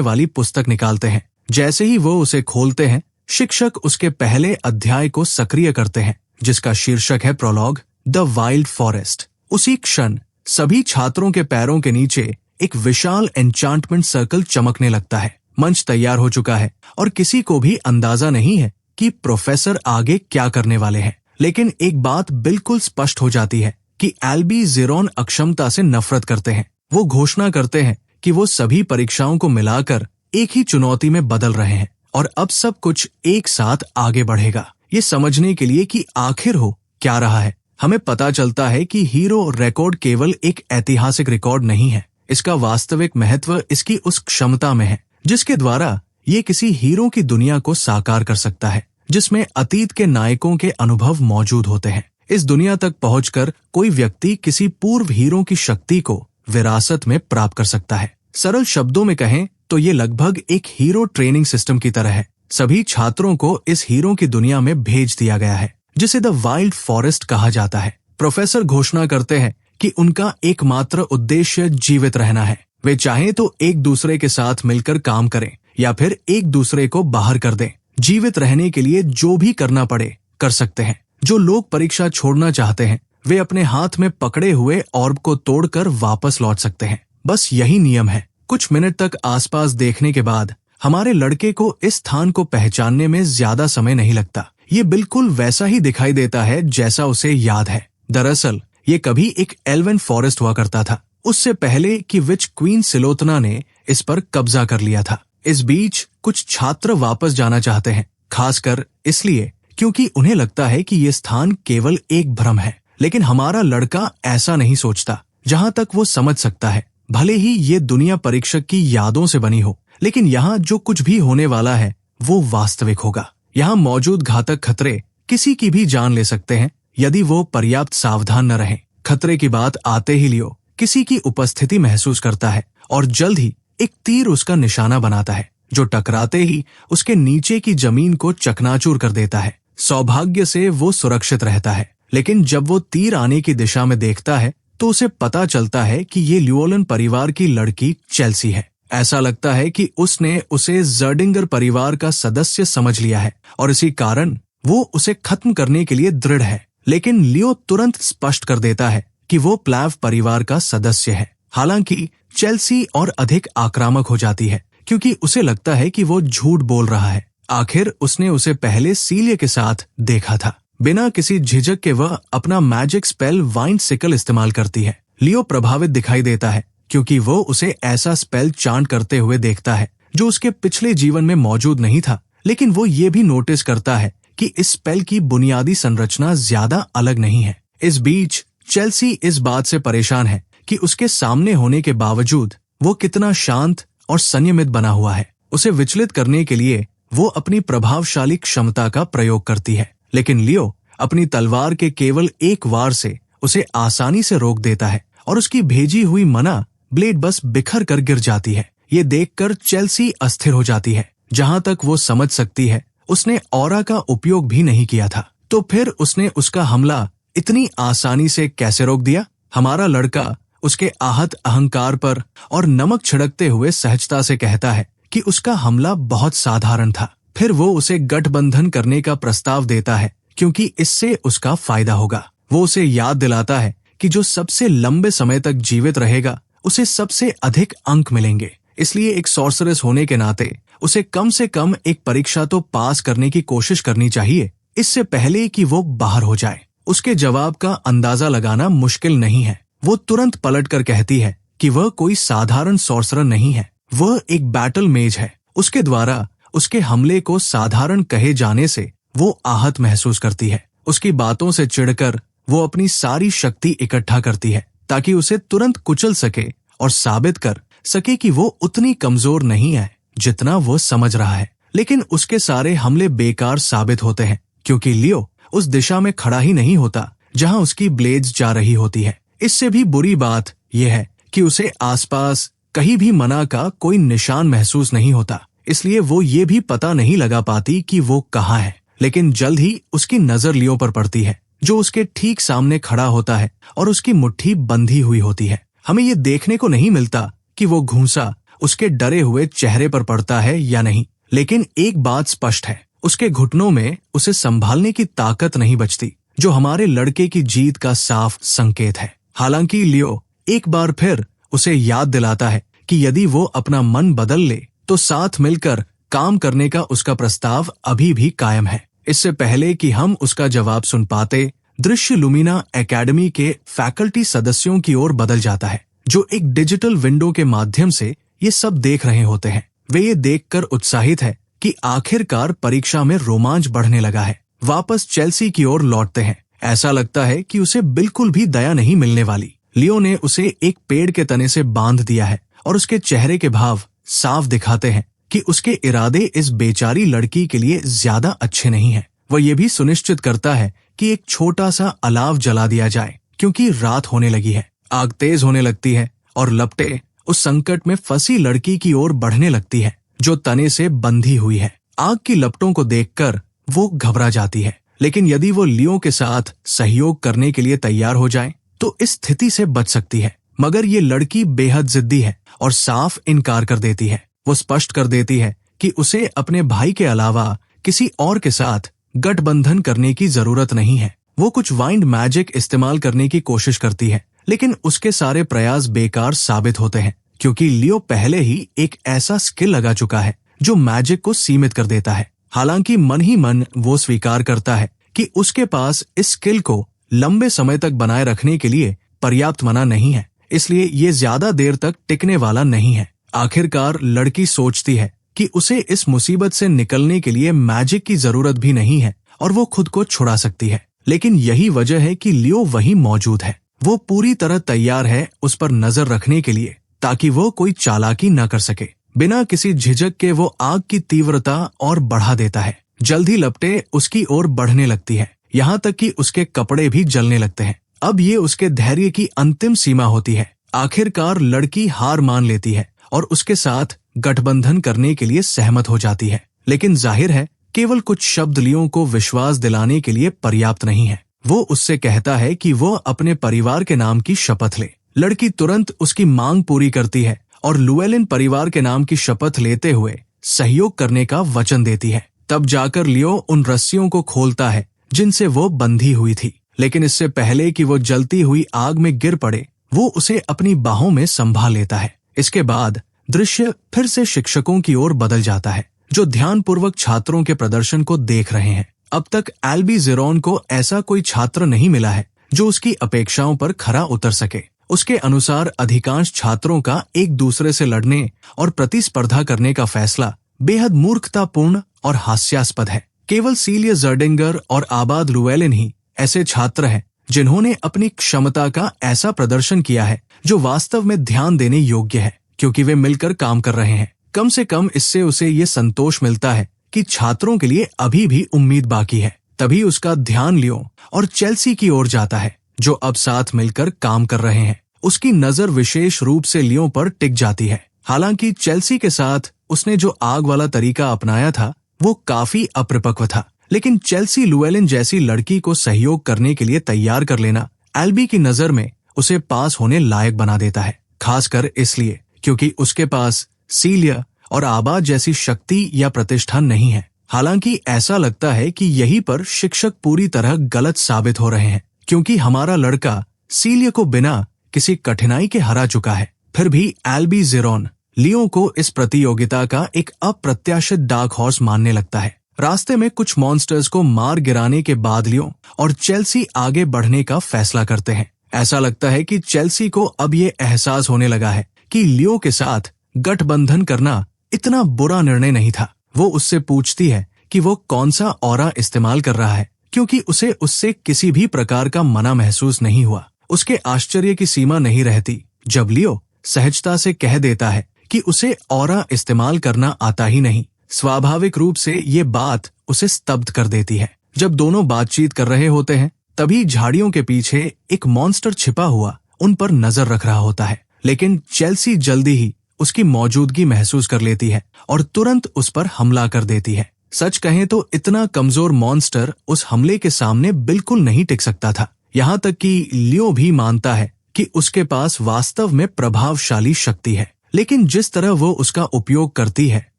वाली पुस्तक निकालते हैं। जैसे ही वो उसे खोलते हैं, शिक्षक उसके पहले अध्याय को सक्रिय करते हैं, जिसका शीर्षक है प्रोलॉग, द वाइल्ड फॉरेस्ट। उसी क्षण सभी छात्रों के पैरों के नीचे एक विशाल एन्चांटमेंट सर्कल चमकने लगता है। मंच तैयार हो चुका है और किसी को भी अंदाजा नहीं है कि प्रोफेसर आगे क्या करने वाले हैं। लेकिन एक बात बिल्कुल स्पष्ट हो जाती है कि एल्बी ज़ेरोन अक्षमता से नफरत करते हैं। वो घोषणा करते हैं कि वो सभी परीक्षाओं को मिलाकर एक ही चुनौती में बदल रहे हैं और अब सब कुछ एक साथ आगे बढ़ेगा। ये समझने के लिए कि आखिर हो क्या रहा है, हमें पता चलता है कि हीरो रिकॉर्ड केवल एक ऐतिहासिक रिकॉर्ड नहीं है। इसका वास्तविक महत्व इसकी उस क्षमता में है जिसके द्वारा ये किसी हीरो की दुनिया को साकार कर सकता है, जिसमें अतीत के नायकों के अनुभव मौजूद होते हैं। इस दुनिया तक पहुंचकर कोई व्यक्ति किसी पूर्व हीरो की शक्ति को विरासत में प्राप्त कर सकता है। सरल शब्दों में कहें तो ये लगभग एक हीरो ट्रेनिंग सिस्टम की तरह है। सभी छात्रों को इस हीरो की दुनिया में भेज दिया गया है, जिसे द वाइल्ड फॉरेस्ट कहा जाता है। प्रोफेसर घोषणा करते हैं कि उनका एकमात्र उद्देश्य जीवित रहना है। वे चाहें तो एक दूसरे के साथ मिलकर काम करें या फिर एक दूसरे को बाहर कर दें। जीवित रहने के लिए जो भी करना पड़े कर सकते हैं। जो लोग परीक्षा छोड़ना चाहते हैं वे अपने हाथ में पकड़े हुए ऑर्ब को तोड़कर वापस लौट सकते हैं। बस यही नियम है। कुछ मिनट तक आसपास देखने के बाद हमारे लड़के को इस स्थान को पहचानने में ज्यादा समय नहीं लगता। ये बिल्कुल वैसा ही दिखाई देता है जैसा उसे याद है। दरअसल ये कभी एक एल्वन फॉरेस्ट हुआ करता था, उससे पहले कि विच क्वीन सिलोतना ने इस पर कब्जा कर लिया था। इस बीच कुछ छात्र वापस जाना चाहते हैं, खासकर इसलिए क्योंकि उन्हें लगता है कि ये स्थान केवल एक भ्रम है। लेकिन हमारा लड़का ऐसा नहीं सोचता। जहां तक वो समझ सकता है, भले ही ये दुनिया परीक्षक की यादों से बनी हो, लेकिन यहाँ जो कुछ भी होने वाला है वो वास्तविक होगा। यहाँ मौजूद घातक खतरे किसी की भी जान ले सकते हैं यदि वो पर्याप्त सावधान न रहें। खतरे की बात आते ही लियो किसी की उपस्थिति महसूस करता है और जल्द ही एक तीर उसका निशाना बनाता है, जो टकराते ही उसके नीचे की जमीन को चकनाचूर कर देता है। सौभाग्य से वो सुरक्षित रहता है, लेकिन जब वो तीर आने की दिशा में देखता है तो उसे पता चलता है कि ये ल्यूओलन परिवार की लड़की चेल्सी है। ऐसा लगता है कि उसने उसे जर्डिंगर परिवार का सदस्य समझ लिया है और इसी कारण वो उसे खत्म करने के लिए दृढ़ है। लेकिन लियो तुरंत स्पष्ट कर देता है कि वो प्लैव परिवार का सदस्य है। हालांकि चेल्सी और अधिक आक्रामक हो जाती है क्योंकि उसे लगता है कि वो झूठ बोल रहा है। आखिर उसने उसे पहले सीलिया के साथ देखा था। बिना किसी झिझक के वह अपना मैजिक स्पेल वाइंड सिकल इस्तेमाल करती है। लियो प्रभावित दिखाई देता है क्योंकि वो उसे ऐसा स्पेल चांट करते हुए देखता है जो उसके पिछले जीवन में मौजूद नहीं था। लेकिन वो ये भी नोटिस करता है कि इस स्पेल की बुनियादी संरचना ज्यादा अलग नहीं है। इस बीच चेल्सी इस बात से परेशान है कि उसके सामने होने के बावजूद वो कितना शांत और संयमित बना हुआ है। उसे विचलित करने के लिए वो अपनी प्रभावशाली क्षमता का प्रयोग करती है, लेकिन लियो अपनी तलवार के केवल एक वार से उसे आसानी से रोक देता है और उसकी भेजी हुई मना ब्लेड बस बिखर कर गिर जाती है। ये देखकर चेल्सी अस्थिर हो जाती है। जहां तक वो समझ सकती है उसने ऑरा का उपयोग भी नहीं किया था, तो फिर उसने उसका हमला इतनी आसानी से कैसे रोक दिया? हमारा लड़का उसके आहत अहंकार पर और नमक छिड़कते हुए सहजता से कहता है कि उसका हमला बहुत साधारण था। फिर वो उसे गठबंधन करने का प्रस्ताव देता है क्योंकि इससे उसका फायदा होगा। वो उसे याद दिलाता है कि जो सबसे लंबे समय तक जीवित रहेगा उसे सबसे अधिक अंक मिलेंगे। इसलिए एक सॉर्सरेस होने के नाते उसे कम से कम एक परीक्षा तो पास करने की कोशिश करनी चाहिए, इससे पहले कि वो बाहर हो जाए। उसके जवाब का अंदाजा लगाना मुश्किल नहीं है। वो तुरंत पलटकर कहती है कि वह कोई साधारण सॉर्सरर नहीं है, वह एक बैटल मेज है। उसके द्वारा उसके हमले को साधारण कहे जाने से वो आहत महसूस करती है। उसकी बातों से चिढ़कर वो अपनी सारी शक्ति इकट्ठा करती है ताकि उसे तुरंत कुचल सके और साबित कर सके कि वो उतनी कमजोर नहीं है जितना वो समझ रहा है। लेकिन उसके सारे हमले बेकार साबित होते हैं क्योंकि लियो उस दिशा में खड़ा ही नहीं होता जहां उसकी ब्लेड्स जा रही होती है। इससे भी बुरी बात यह है कि उसे आसपास कहीं भी मना का कोई निशान महसूस नहीं होता, इसलिए वो ये भी पता नहीं लगा पाती कि वो कहाँ है। लेकिन जल्द ही उसकी नजर लियो पर पड़ती है, जो उसके ठीक सामने खड़ा होता है और उसकी मुट्ठी बंधी हुई होती है। हमें ये देखने को नहीं मिलता कि वो घूंसा उसके डरे हुए चेहरे पर पड़ता है या नहीं, लेकिन एक बात स्पष्ट है, उसके घुटनों में उसे संभालने की ताकत नहीं बचती, जो हमारे लड़के की जीत का साफ संकेत है। हालांकि लियो एक बार फिर उसे याद दिलाता है कि यदि वो अपना मन बदल ले तो साथ मिलकर काम करने का उसका प्रस्ताव अभी भी कायम है। इससे पहले कि हम उसका जवाब सुन पाते, दृश्य लुमिना एकेडमी के फैकल्टी सदस्यों की ओर बदल जाता है, जो एक डिजिटल विंडो के माध्यम से ये सब देख रहे होते हैं। वे ये देखकर उत्साहित है कि आखिरकार परीक्षा में रोमांच बढ़ने लगा है। वापस चेल्सी की ओर लौटते हैं। ऐसा लगता है कि उसे बिल्कुल भी दया नहीं मिलने वाली। लियो ने उसे एक पेड़ के तने से बांध दिया है और उसके चेहरे के भाव साफ दिखाते हैं कि उसके इरादे इस बेचारी लड़की के लिए ज्यादा अच्छे नहीं हैं। वह ये भी सुनिश्चित करता है कि एक छोटा सा अलाव जला दिया जाए, क्योंकि रात होने लगी है। आग तेज होने लगती है और लपटें उस संकट में फंसी लड़की की ओर बढ़ने लगती है, जो तने से बंधी हुई है। आग की लपटों को देखकर वो घबरा जाती है, लेकिन यदि वो लियो के साथ सहयोग करने के लिए तैयार हो जाए तो इस स्थिति से बच सकती है। मगर ये लड़की बेहद जिद्दी है और साफ इनकार कर देती है। वो स्पष्ट कर देती है कि उसे अपने भाई के अलावा किसी और के साथ गठबंधन करने की जरूरत नहीं है। वो कुछ वाइंड मैजिक इस्तेमाल करने की कोशिश करती है, लेकिन उसके सारे प्रयास बेकार साबित होते हैं, क्योंकि लियो पहले ही एक ऐसा स्किल लगा चुका है जो मैजिक को सीमित कर देता है। हालांकि मन ही मन वो स्वीकार करता है कि उसके पास इस स्किल को लंबे समय तक बनाए रखने के लिए पर्याप्त मना नहीं है, इसलिए ये ज्यादा देर तक टिकने वाला नहीं है। आखिरकार लड़की सोचती है कि उसे इस मुसीबत से निकलने के लिए मैजिक की जरूरत भी नहीं है और वो खुद को छुड़ा सकती है। लेकिन यही वजह है कि लियो वहीं मौजूद है। वो पूरी तरह तैयार है उस पर नजर रखने के लिए, ताकि वो कोई चालाकी न कर सके। बिना किसी झिझक के वो आग की तीव्रता और बढ़ा देता है। जल्द ही लपटें उसकी ओर बढ़ने लगती है, यहाँ तक कि उसके कपड़े भी जलने लगते हैं। अब ये उसके धैर्य की अंतिम सीमा होती है। आखिरकार लड़की हार मान लेती है और उसके साथ गठबंधन करने के लिए सहमत हो जाती है। लेकिन जाहिर है केवल कुछ शब्द लियो को विश्वास दिलाने के लिए पर्याप्त नहीं है। वो उससे कहता है कि वो अपने परिवार के नाम की शपथ ले। लड़की तुरंत उसकी मांग पूरी करती है और लुएलिन परिवार के नाम की शपथ लेते हुए सहयोग करने का वचन देती है। तब जाकर लियो उन रस्सियों को खोलता है जिनसे वो बंधी हुई थी, लेकिन इससे पहले कि वो जलती हुई आग में गिर पड़े, वो उसे अपनी बाहों में संभाल लेता है। इसके बाद दृश्य फिर से शिक्षकों की ओर बदल जाता है, जो ध्यानपूर्वक छात्रों के प्रदर्शन को देख रहे हैं। अब तक एल्बीज़ेरोन को ऐसा कोई छात्र नहीं मिला है जो उसकी अपेक्षाओं पर खरा उतर सके। उसके अनुसार अधिकांश छात्रों का एक दूसरे से लड़ने और प्रतिस्पर्धा करने का फैसला बेहद मूर्खतापूर्ण और हास्यास्पद है। केवल सीलिया जर्डिंगर और आबाद लुएलिन ही ऐसे छात्र हैं जिन्होंने अपनी क्षमता का ऐसा प्रदर्शन किया है जो वास्तव में ध्यान देने योग्य है, क्योंकि वे मिलकर काम कर रहे हैं। कम से कम इससे उसे ये संतोष मिलता है कि छात्रों के लिए अभी भी उम्मीद बाकी है। तभी उसका ध्यान लियो और चेल्सी की ओर जाता है, जो अब साथ मिलकर काम कर रहे हैं। उसकी नजर विशेष रूप से लियो पर टिक जाती है। हालांकि चेल्सी के साथ उसने जो आग वाला तरीका अपनाया था वो काफी अपरिपक्व था, लेकिन चेल्सी लुएलिन जैसी लड़की को सहयोग करने के लिए तैयार कर लेना एल्बी की नजर में उसे पास होने लायक बना देता है। खासकर इसलिए क्योंकि उसके पास सीलिया और आबाद जैसी शक्ति या प्रतिष्ठा नहीं है। हालांकि ऐसा लगता है कि यहीं पर शिक्षक पूरी तरह गलत साबित हो रहे हैं, क्योंकि हमारा लड़का सीलिया को बिना किसी कठिनाई के हरा चुका है। फिर भी एल्बीज़ेरोन लियो को इस प्रतियोगिता का एक अप्रत्याशित डार्क हॉर्स मानने लगता है। रास्ते में कुछ मॉन्स्टर्स को मार गिराने के बाद लियो और चेल्सी आगे बढ़ने का फैसला करते हैं। ऐसा लगता है कि चेल्सी को अब ये एहसास होने लगा है कि लियो के साथ गठबंधन करना इतना बुरा निर्णय नहीं था। वो उससे पूछती है कि वो कौन सा ऑरा इस्तेमाल कर रहा है, क्योंकि उसे उससे किसी भी प्रकार का मना महसूस नहीं हुआ। उसके आश्चर्य की सीमा नहीं रहती जब लियो सहजता से कह देता है कि उसे ऑरा इस्तेमाल करना आता ही नहीं। स्वाभाविक रूप से ये बात उसे स्तब्ध कर देती है। जब दोनों बातचीत कर रहे होते हैं, तभी झाड़ियों के पीछे एक मॉन्स्टर छिपा हुआ उन पर नजर रख रहा होता है, लेकिन चेल्सी जल्दी ही उसकी मौजूदगी महसूस कर लेती है और तुरंत उस पर हमला कर देती है। सच कहें तो इतना कमजोर मॉन्स्टर उस हमले के सामने बिल्कुल नहीं टिक सकता था। यहाँ तक कि लियो भी मानता है कि उसके पास वास्तव में प्रभावशाली शक्ति है, लेकिन जिस तरह वो उसका उपयोग करती है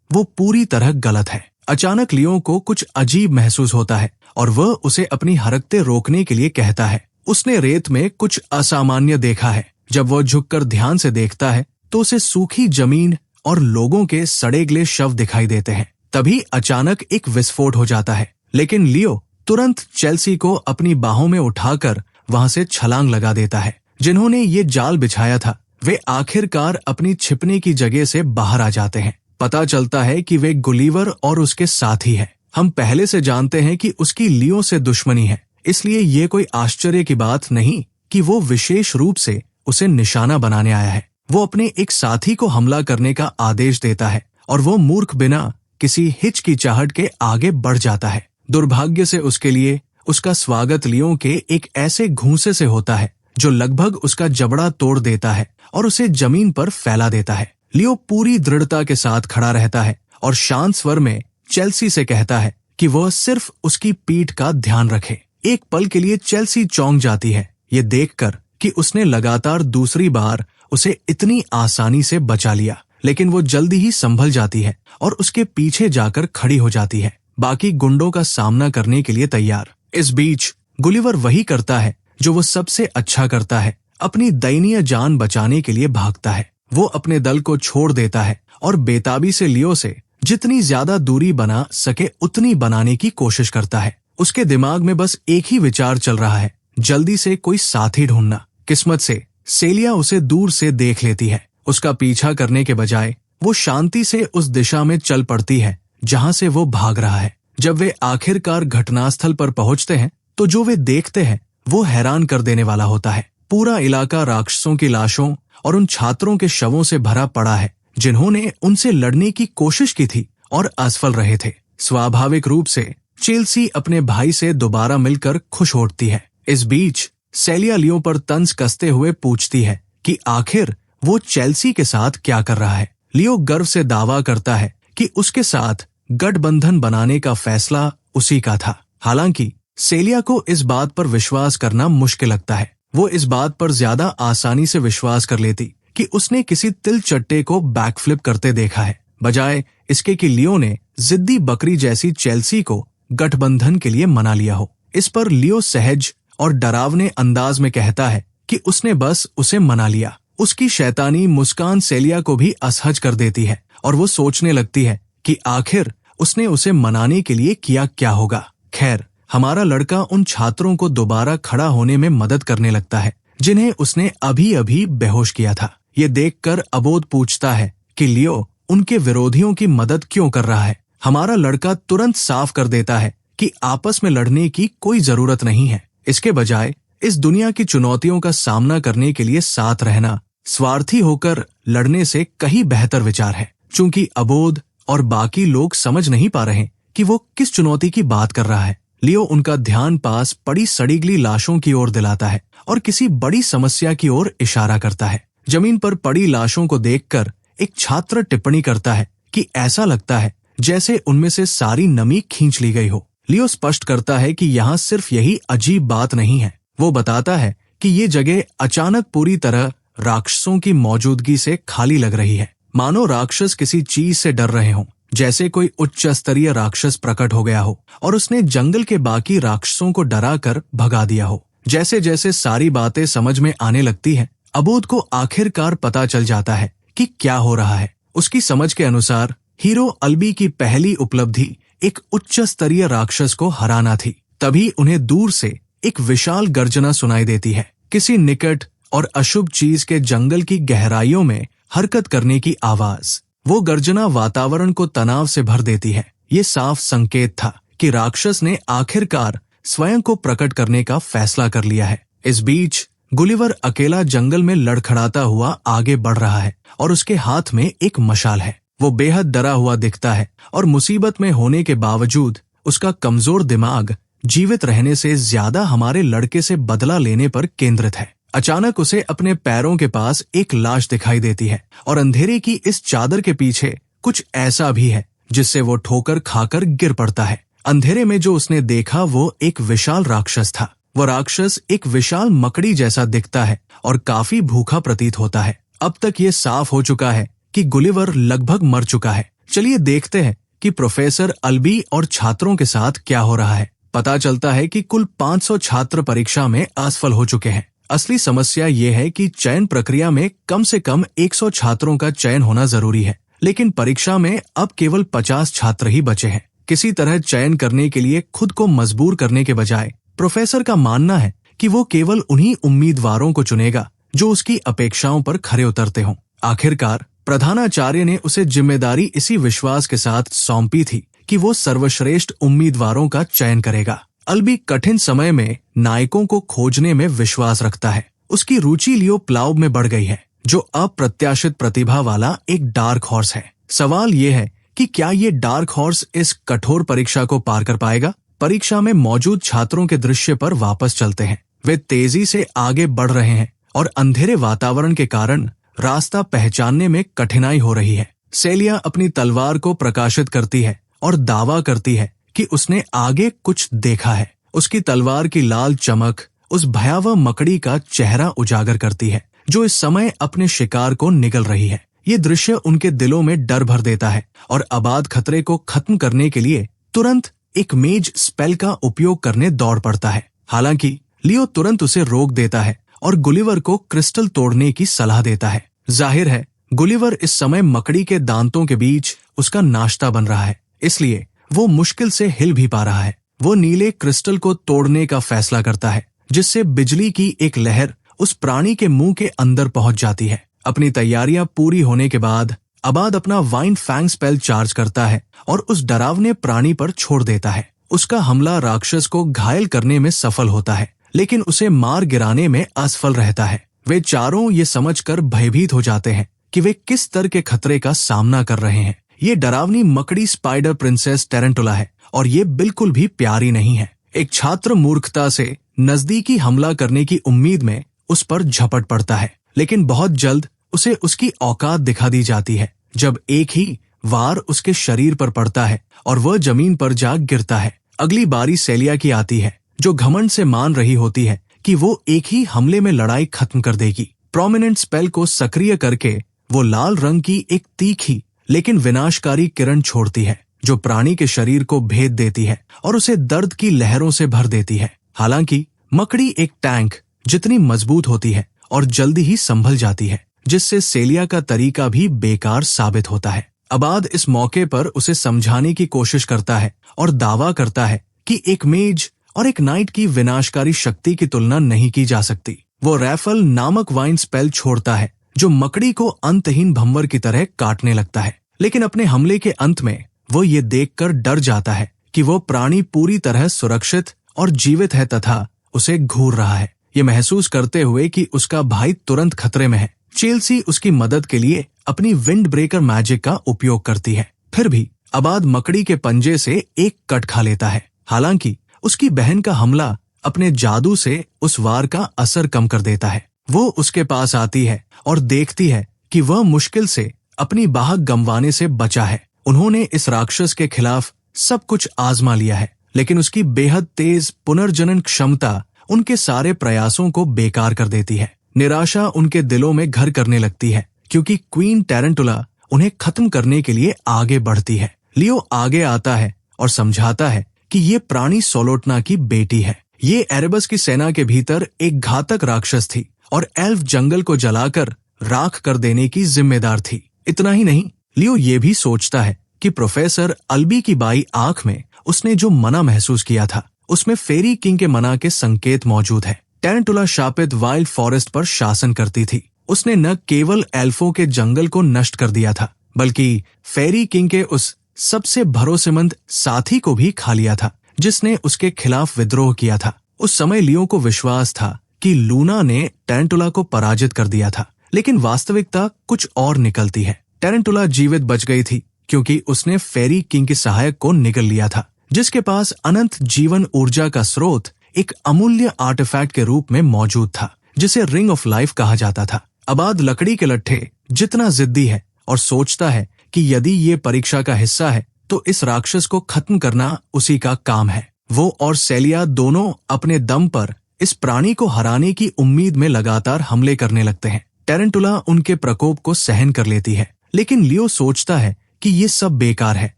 वो पूरी तरह गलत है। अचानक लियो को कुछ अजीब महसूस होता है और वह उसे अपनी हरकतें रोकने के लिए कहता है। उसने रेत में कुछ असामान्य देखा है। जब वह झुककर ध्यान से देखता है तो उसे सूखी जमीन और लोगों के सड़े-गले शव दिखाई देते हैं। तभी अचानक एक विस्फोट हो जाता है, लेकिन लियो तुरंत चेल्सी को अपनी बाहों में उठाकर वहां से छलांग लगा देता है। जिन्होंने ये जाल बिछाया था वे आखिरकार अपनी छिपने की जगह से बाहर आ जाते हैं। पता चलता है कि वे गुलिवर और उसके साथी हैं। हम पहले से जानते हैं कि उसकी लियो से दुश्मनी है, इसलिए ये कोई आश्चर्य की बात नहीं कि वो विशेष रूप से उसे निशाना बनाने आया है। वो अपने एक साथी को हमला करने का आदेश देता है और वो मूर्ख बिना किसी हिचकिचाहट के आगे बढ़ जाता है। दुर्भाग्य से उसके लिए उसका स्वागत लियो के एक ऐसे घूंसे से होता है जो लगभग उसका जबड़ा तोड़ देता है और उसे जमीन पर फैला देता है। लियो पूरी दृढ़ता के साथ खड़ा रहता है और शांत स्वर में चेल्सी से कहता है कि वह सिर्फ उसकी पीठ का ध्यान रखे। एक पल के लिए चेल्सी चौंक जाती है, ये देखकर कि उसने लगातार दूसरी बार उसे इतनी आसानी से बचा लिया, लेकिन वो जल्दी ही संभल जाती है और उसके पीछे जाकर खड़ी हो जाती है, बाकी गुंडों का सामना करने के लिए तैयार। इस बीच गुलिवर वही करता है जो वो सबसे अच्छा करता है, अपनी दयनीय जान बचाने के लिए भागता है। वो अपने दल को छोड़ देता है और बेताबी से लियो से जितनी ज्यादा दूरी बना सके उतनी बनाने की कोशिश करता है। उसके दिमाग में बस एक ही विचार चल रहा है, जल्दी से कोई साथी ढूंढना। किस्मत से सेलिया उसे दूर से देख लेती है। उसका पीछा करने के बजाय वो शांति से उस दिशा में चल पड़ती है जहां से वो भाग रहा है। जब वे आखिरकार घटनास्थल पर पहुंचते हैं तो जो वे देखते हैं वो हैरान कर देने वाला होता है। पूरा इलाका राक्षसों की लाशों और उन छात्रों के शवों से भरा पड़ा है जिन्होंने उनसे लड़ने की कोशिश की थी और असफल रहे थे। स्वाभाविक रूप से चेल्सी अपने भाई से दोबारा मिलकर खुश होती है। इस बीच सेलिया लियो पर तंज कसते हुए पूछती है कि आखिर वो चेल्सी के साथ क्या कर रहा है। लियो गर्व से दावा करता है कि उसके साथ गठबंधन बनाने का फैसला उसी का था। हालांकि सेलिया को इस बात पर विश्वास करना मुश्किल लगता है। वो इस बात पर ज्यादा आसानी से विश्वास कर लेती कि उसने किसी तिलचट्टे को बैकफ्लिप करते देखा है, बजाय इसके कि लियो ने जिद्दी बकरी जैसी चेल्सी को गठबंधन के लिए मना लिया हो। इस पर लियो सहज और डरावने अंदाज में कहता है कि उसने बस उसे मना लिया। उसकी शैतानी मुस्कान सेलिया को भी असहज कर देती है और वो सोचने लगती है कि आखिर उसने उसे मनाने के लिए किया क्या होगा। खैर, हमारा लड़का उन छात्रों को दोबारा खड़ा होने में मदद करने लगता है जिन्हें उसने अभी अभी बेहोश किया था। ये देखकर अबोध पूछता है कि लियो उनके विरोधियों की मदद क्यों कर रहा है। हमारा लड़का तुरंत साफ कर देता है कि आपस में लड़ने की कोई जरूरत नहीं है। इसके बजाय इस दुनिया की चुनौतियों का सामना करने के लिए साथ रहना स्वार्थी होकर लड़ने से कहीं बेहतर विचार है। चूंकि अबोध और बाकी लोग समझ नहीं पा रहे कि वो किस चुनौती की बात कर रहा है, लियो उनका ध्यान पास पड़ी सड़ी-गली लाशों की ओर दिलाता है और किसी बड़ी समस्या की ओर इशारा करता है। जमीन पर पड़ी लाशों को देखकर एक छात्र टिप्पणी करता है कि ऐसा लगता है जैसे उनमें से सारी नमी खींच ली गई हो। लियो स्पष्ट करता है कि यहाँ सिर्फ यही अजीब बात नहीं है। वो बताता है कि ये जगह अचानक पूरी तरह राक्षसों की मौजूदगी से खाली लग रही है, मानो राक्षस किसी चीज से डर रहे हों। जैसे कोई उच्च स्तरीय राक्षस प्रकट हो गया हो और उसने जंगल के बाकी राक्षसों को डराकर भगा दिया हो। जैसे जैसे सारी बातें समझ में आने लगती हैं, अबोध को आखिरकार पता चल जाता है कि क्या हो रहा है। उसकी समझ के अनुसार हीरो अल्बी की पहली उपलब्धि एक उच्च स्तरीय राक्षस को हराना थी। तभी उन्हें दूर से एक विशाल गर्जना सुनाई देती है, किसी निकट और अशुभ चीज के जंगल की गहराइयों में हरकत करने की आवाज। वो गर्जना वातावरण को तनाव से भर देती है। ये साफ संकेत था कि राक्षस ने आखिरकार स्वयं को प्रकट करने का फैसला कर लिया है। इस बीच गुलिवर अकेला जंगल में लड़खड़ाता हुआ आगे बढ़ रहा है और उसके हाथ में एक मशाल है। वो बेहद डरा हुआ दिखता है और मुसीबत में होने के बावजूद उसका कमजोर दिमाग जीवित रहने से ज्यादा हमारे लड़के से बदला लेने पर केंद्रित है। अचानक उसे अपने पैरों के पास एक लाश दिखाई देती है और अंधेरे की इस चादर के पीछे कुछ ऐसा भी है जिससे वो ठोकर खाकर गिर पड़ता है। अंधेरे में जो उसने देखा वो एक विशाल राक्षस था। वो राक्षस एक विशाल मकड़ी जैसा दिखता है और काफी भूखा प्रतीत होता है। अब तक ये साफ हो चुका है कि गुलिवर लगभग मर चुका है। चलिए देखते हैं कि प्रोफेसर अल्बी और छात्रों के साथ क्या हो रहा है। पता चलता है कि कुल 500 छात्र परीक्षा में असफल हो चुके हैं। असली समस्या ये है कि चयन प्रक्रिया में कम से कम 100 छात्रों का चयन होना जरूरी है, लेकिन परीक्षा में अब केवल 50 छात्र ही बचे हैं। किसी तरह चयन करने के लिए खुद को मजबूर करने के बजाय प्रोफेसर का मानना है कि वो केवल उन्हीं उम्मीदवारों को चुनेगा जो उसकी अपेक्षाओं पर खरे उतरते हों। आखिरकार प्रधानाचार्य ने उसे जिम्मेदारी इसी विश्वास के साथ सौंपी थी कि वो सर्वश्रेष्ठ उम्मीदवारों का चयन करेगा। अल्बी कठिन समय में नायकों को खोजने में विश्वास रखता है। उसकी रुचि लियो प्लाव में बढ़ गई है, जो अप्रत्याशित प्रतिभा वाला एक डार्क हॉर्स है। सवाल ये है कि क्या ये डार्क हॉर्स इस कठोर परीक्षा को पार कर पाएगा? परीक्षा में मौजूद छात्रों के दृश्य पर वापस चलते हैं। वे तेजी से आगे बढ़ रहे हैं और अंधेरे वातावरण के कारण रास्ता पहचानने में कठिनाई हो रही है। सेलिया अपनी तलवार को प्रकाशित करती है और दावा करती है कि उसने आगे कुछ देखा है। उसकी तलवार की लाल चमक उस भयावह मकड़ी का चेहरा उजागर करती है जो इस समय अपने शिकार को निगल रही है। ये दृश्य उनके दिलों में डर भर देता है और आबाद खतरे को खत्म करने के लिए तुरंत एक मेज स्पेल का उपयोग करने दौड़ पड़ता है। हालांकि लियो तुरंत उसे रोक देता है और गुलिवर को क्रिस्टल तोड़ने की सलाह देता है। जाहिर है गुलिवर इस समय मकड़ी के दांतों के बीच उसका नाश्ता बन रहा है, इसलिए वो मुश्किल से हिल भी पा रहा है। वो नीले क्रिस्टल को तोड़ने का फैसला करता है, जिससे बिजली की एक लहर उस प्राणी के मुंह के अंदर पहुंच जाती है। अपनी तैयारियां पूरी होने के बाद आबाद अपना वाइन फैंग स्पेल चार्ज करता है और उस डरावने प्राणी पर छोड़ देता है। उसका हमला राक्षस को घायल करने में सफल होता है, लेकिन उसे मार गिराने में असफल रहता है। वे चारों ये समझकर भयभीत हो जाते हैं कि वे किस स्तर के खतरे का सामना कर रहे हैं। ये डरावनी मकड़ी स्पाइडर प्रिंसेस टेरेंटुला है और ये बिल्कुल भी प्यारी नहीं है। एक छात्र मूर्खता से नजदीकी हमला करने की उम्मीद में उस पर झपट पड़ता है, लेकिन बहुत जल्द उसे उसकी औकात दिखा दी जाती है जब एक ही वार उसके शरीर पर पड़ता है और वह जमीन पर जा गिरता है। अगली बारी सेलिया की आती है, जो घमंड से मान रही होती है कि वो एक ही हमले में लड़ाई खत्म कर देगी। प्रोमिनेंट स्पेल को सक्रिय करके वो लाल रंग की एक तीखी लेकिन विनाशकारी किरण छोड़ती है, जो प्राणी के शरीर को भेद देती है और उसे दर्द की लहरों से भर देती है। हालांकि मकड़ी एक टैंक जितनी मजबूत होती है और जल्दी ही संभल जाती है, जिससे सेलिया का तरीका भी बेकार साबित होता है। आबाद इस मौके पर उसे समझाने की कोशिश करता है और दावा करता है कि एक मेज और एक नाइट की विनाशकारी शक्ति की तुलना नहीं की जा सकती। वो रैफल नामक वाइन स्पेल छोड़ता है जो मकड़ी को अंतहीन भंवर की तरह काटने लगता है, लेकिन अपने हमले के अंत में वो ये देखकर डर जाता है कि वो प्राणी पूरी तरह सुरक्षित और जीवित है तथा उसे घूर रहा है। ये महसूस करते हुए कि उसका भाई तुरंत खतरे में है, चेल्सी उसकी मदद के लिए अपनी विंड ब्रेकर मैजिक का उपयोग करती है। फिर भी आबाद मकड़ी के पंजे से एक कट खा लेता है। हालांकि उसकी बहन का हमला अपने जादू से उस वार का असर कम कर देता है। वो उसके पास आती है और देखती है कि वह मुश्किल से अपनी बाह गंवाने से बचा है। उन्होंने इस राक्षस के खिलाफ सब कुछ आजमा लिया है, लेकिन उसकी बेहद तेज पुनर्जनन क्षमता उनके सारे प्रयासों को बेकार कर देती है। निराशा उनके दिलों में घर करने लगती है, क्योंकि क्वीन टेरेंटुला उन्हें खत्म करने के लिए आगे बढ़ती है। लियो आगे आता है और समझाता है कि ये प्राणी सोलोटना की बेटी है। ये एरेबस की सेना के भीतर एक घातक राक्षस थी और एल्फ जंगल को जलाकर राख कर देने की जिम्मेदार थी। इतना ही नहीं, लियो ये भी सोचता है कि प्रोफेसर अल्बी की बाई आंख में उसने जो मना महसूस किया था, उसमें फेरी किंग के मना के संकेत मौजूद है। टेरेंटुला शापित वाइल्ड फॉरेस्ट पर शासन करती थी। उसने न केवल एल्फों के जंगल को नष्ट कर दिया था, बल्कि फेरी किंग के उस सबसे भरोसेमंद साथी को भी खा लिया था जिसने उसके खिलाफ विद्रोह किया था। उस समय लियो को विश्वास था कि लूना ने टेरेंटुला को पराजित कर दिया था, लेकिन वास्तविकता कुछ और निकलती है। टेरेंटुला जीवित बच गई थी क्योंकि उसने फेरी किंग के सहायक को निगल लिया था, जिसके पास अनंत जीवन ऊर्जा का स्रोत एक अमूल्य आर्टिफैक्ट के रूप में मौजूद था, जिसे रिंग ऑफ लाइफ कहा जाता था। अबाद लकड़ी के लट्ठे जितना जिद्दी है और सोचता है कि यदि ये परीक्षा का हिस्सा है तो इस राक्षस को खत्म करना उसी का काम है। वो और सेलिया दोनों अपने दम पर इस प्राणी को हराने की उम्मीद में लगातार हमले करने लगते हैं। टेरेंटुला उनके प्रकोप को सहन कर लेती है, लेकिन लियो सोचता है कि ये सब बेकार है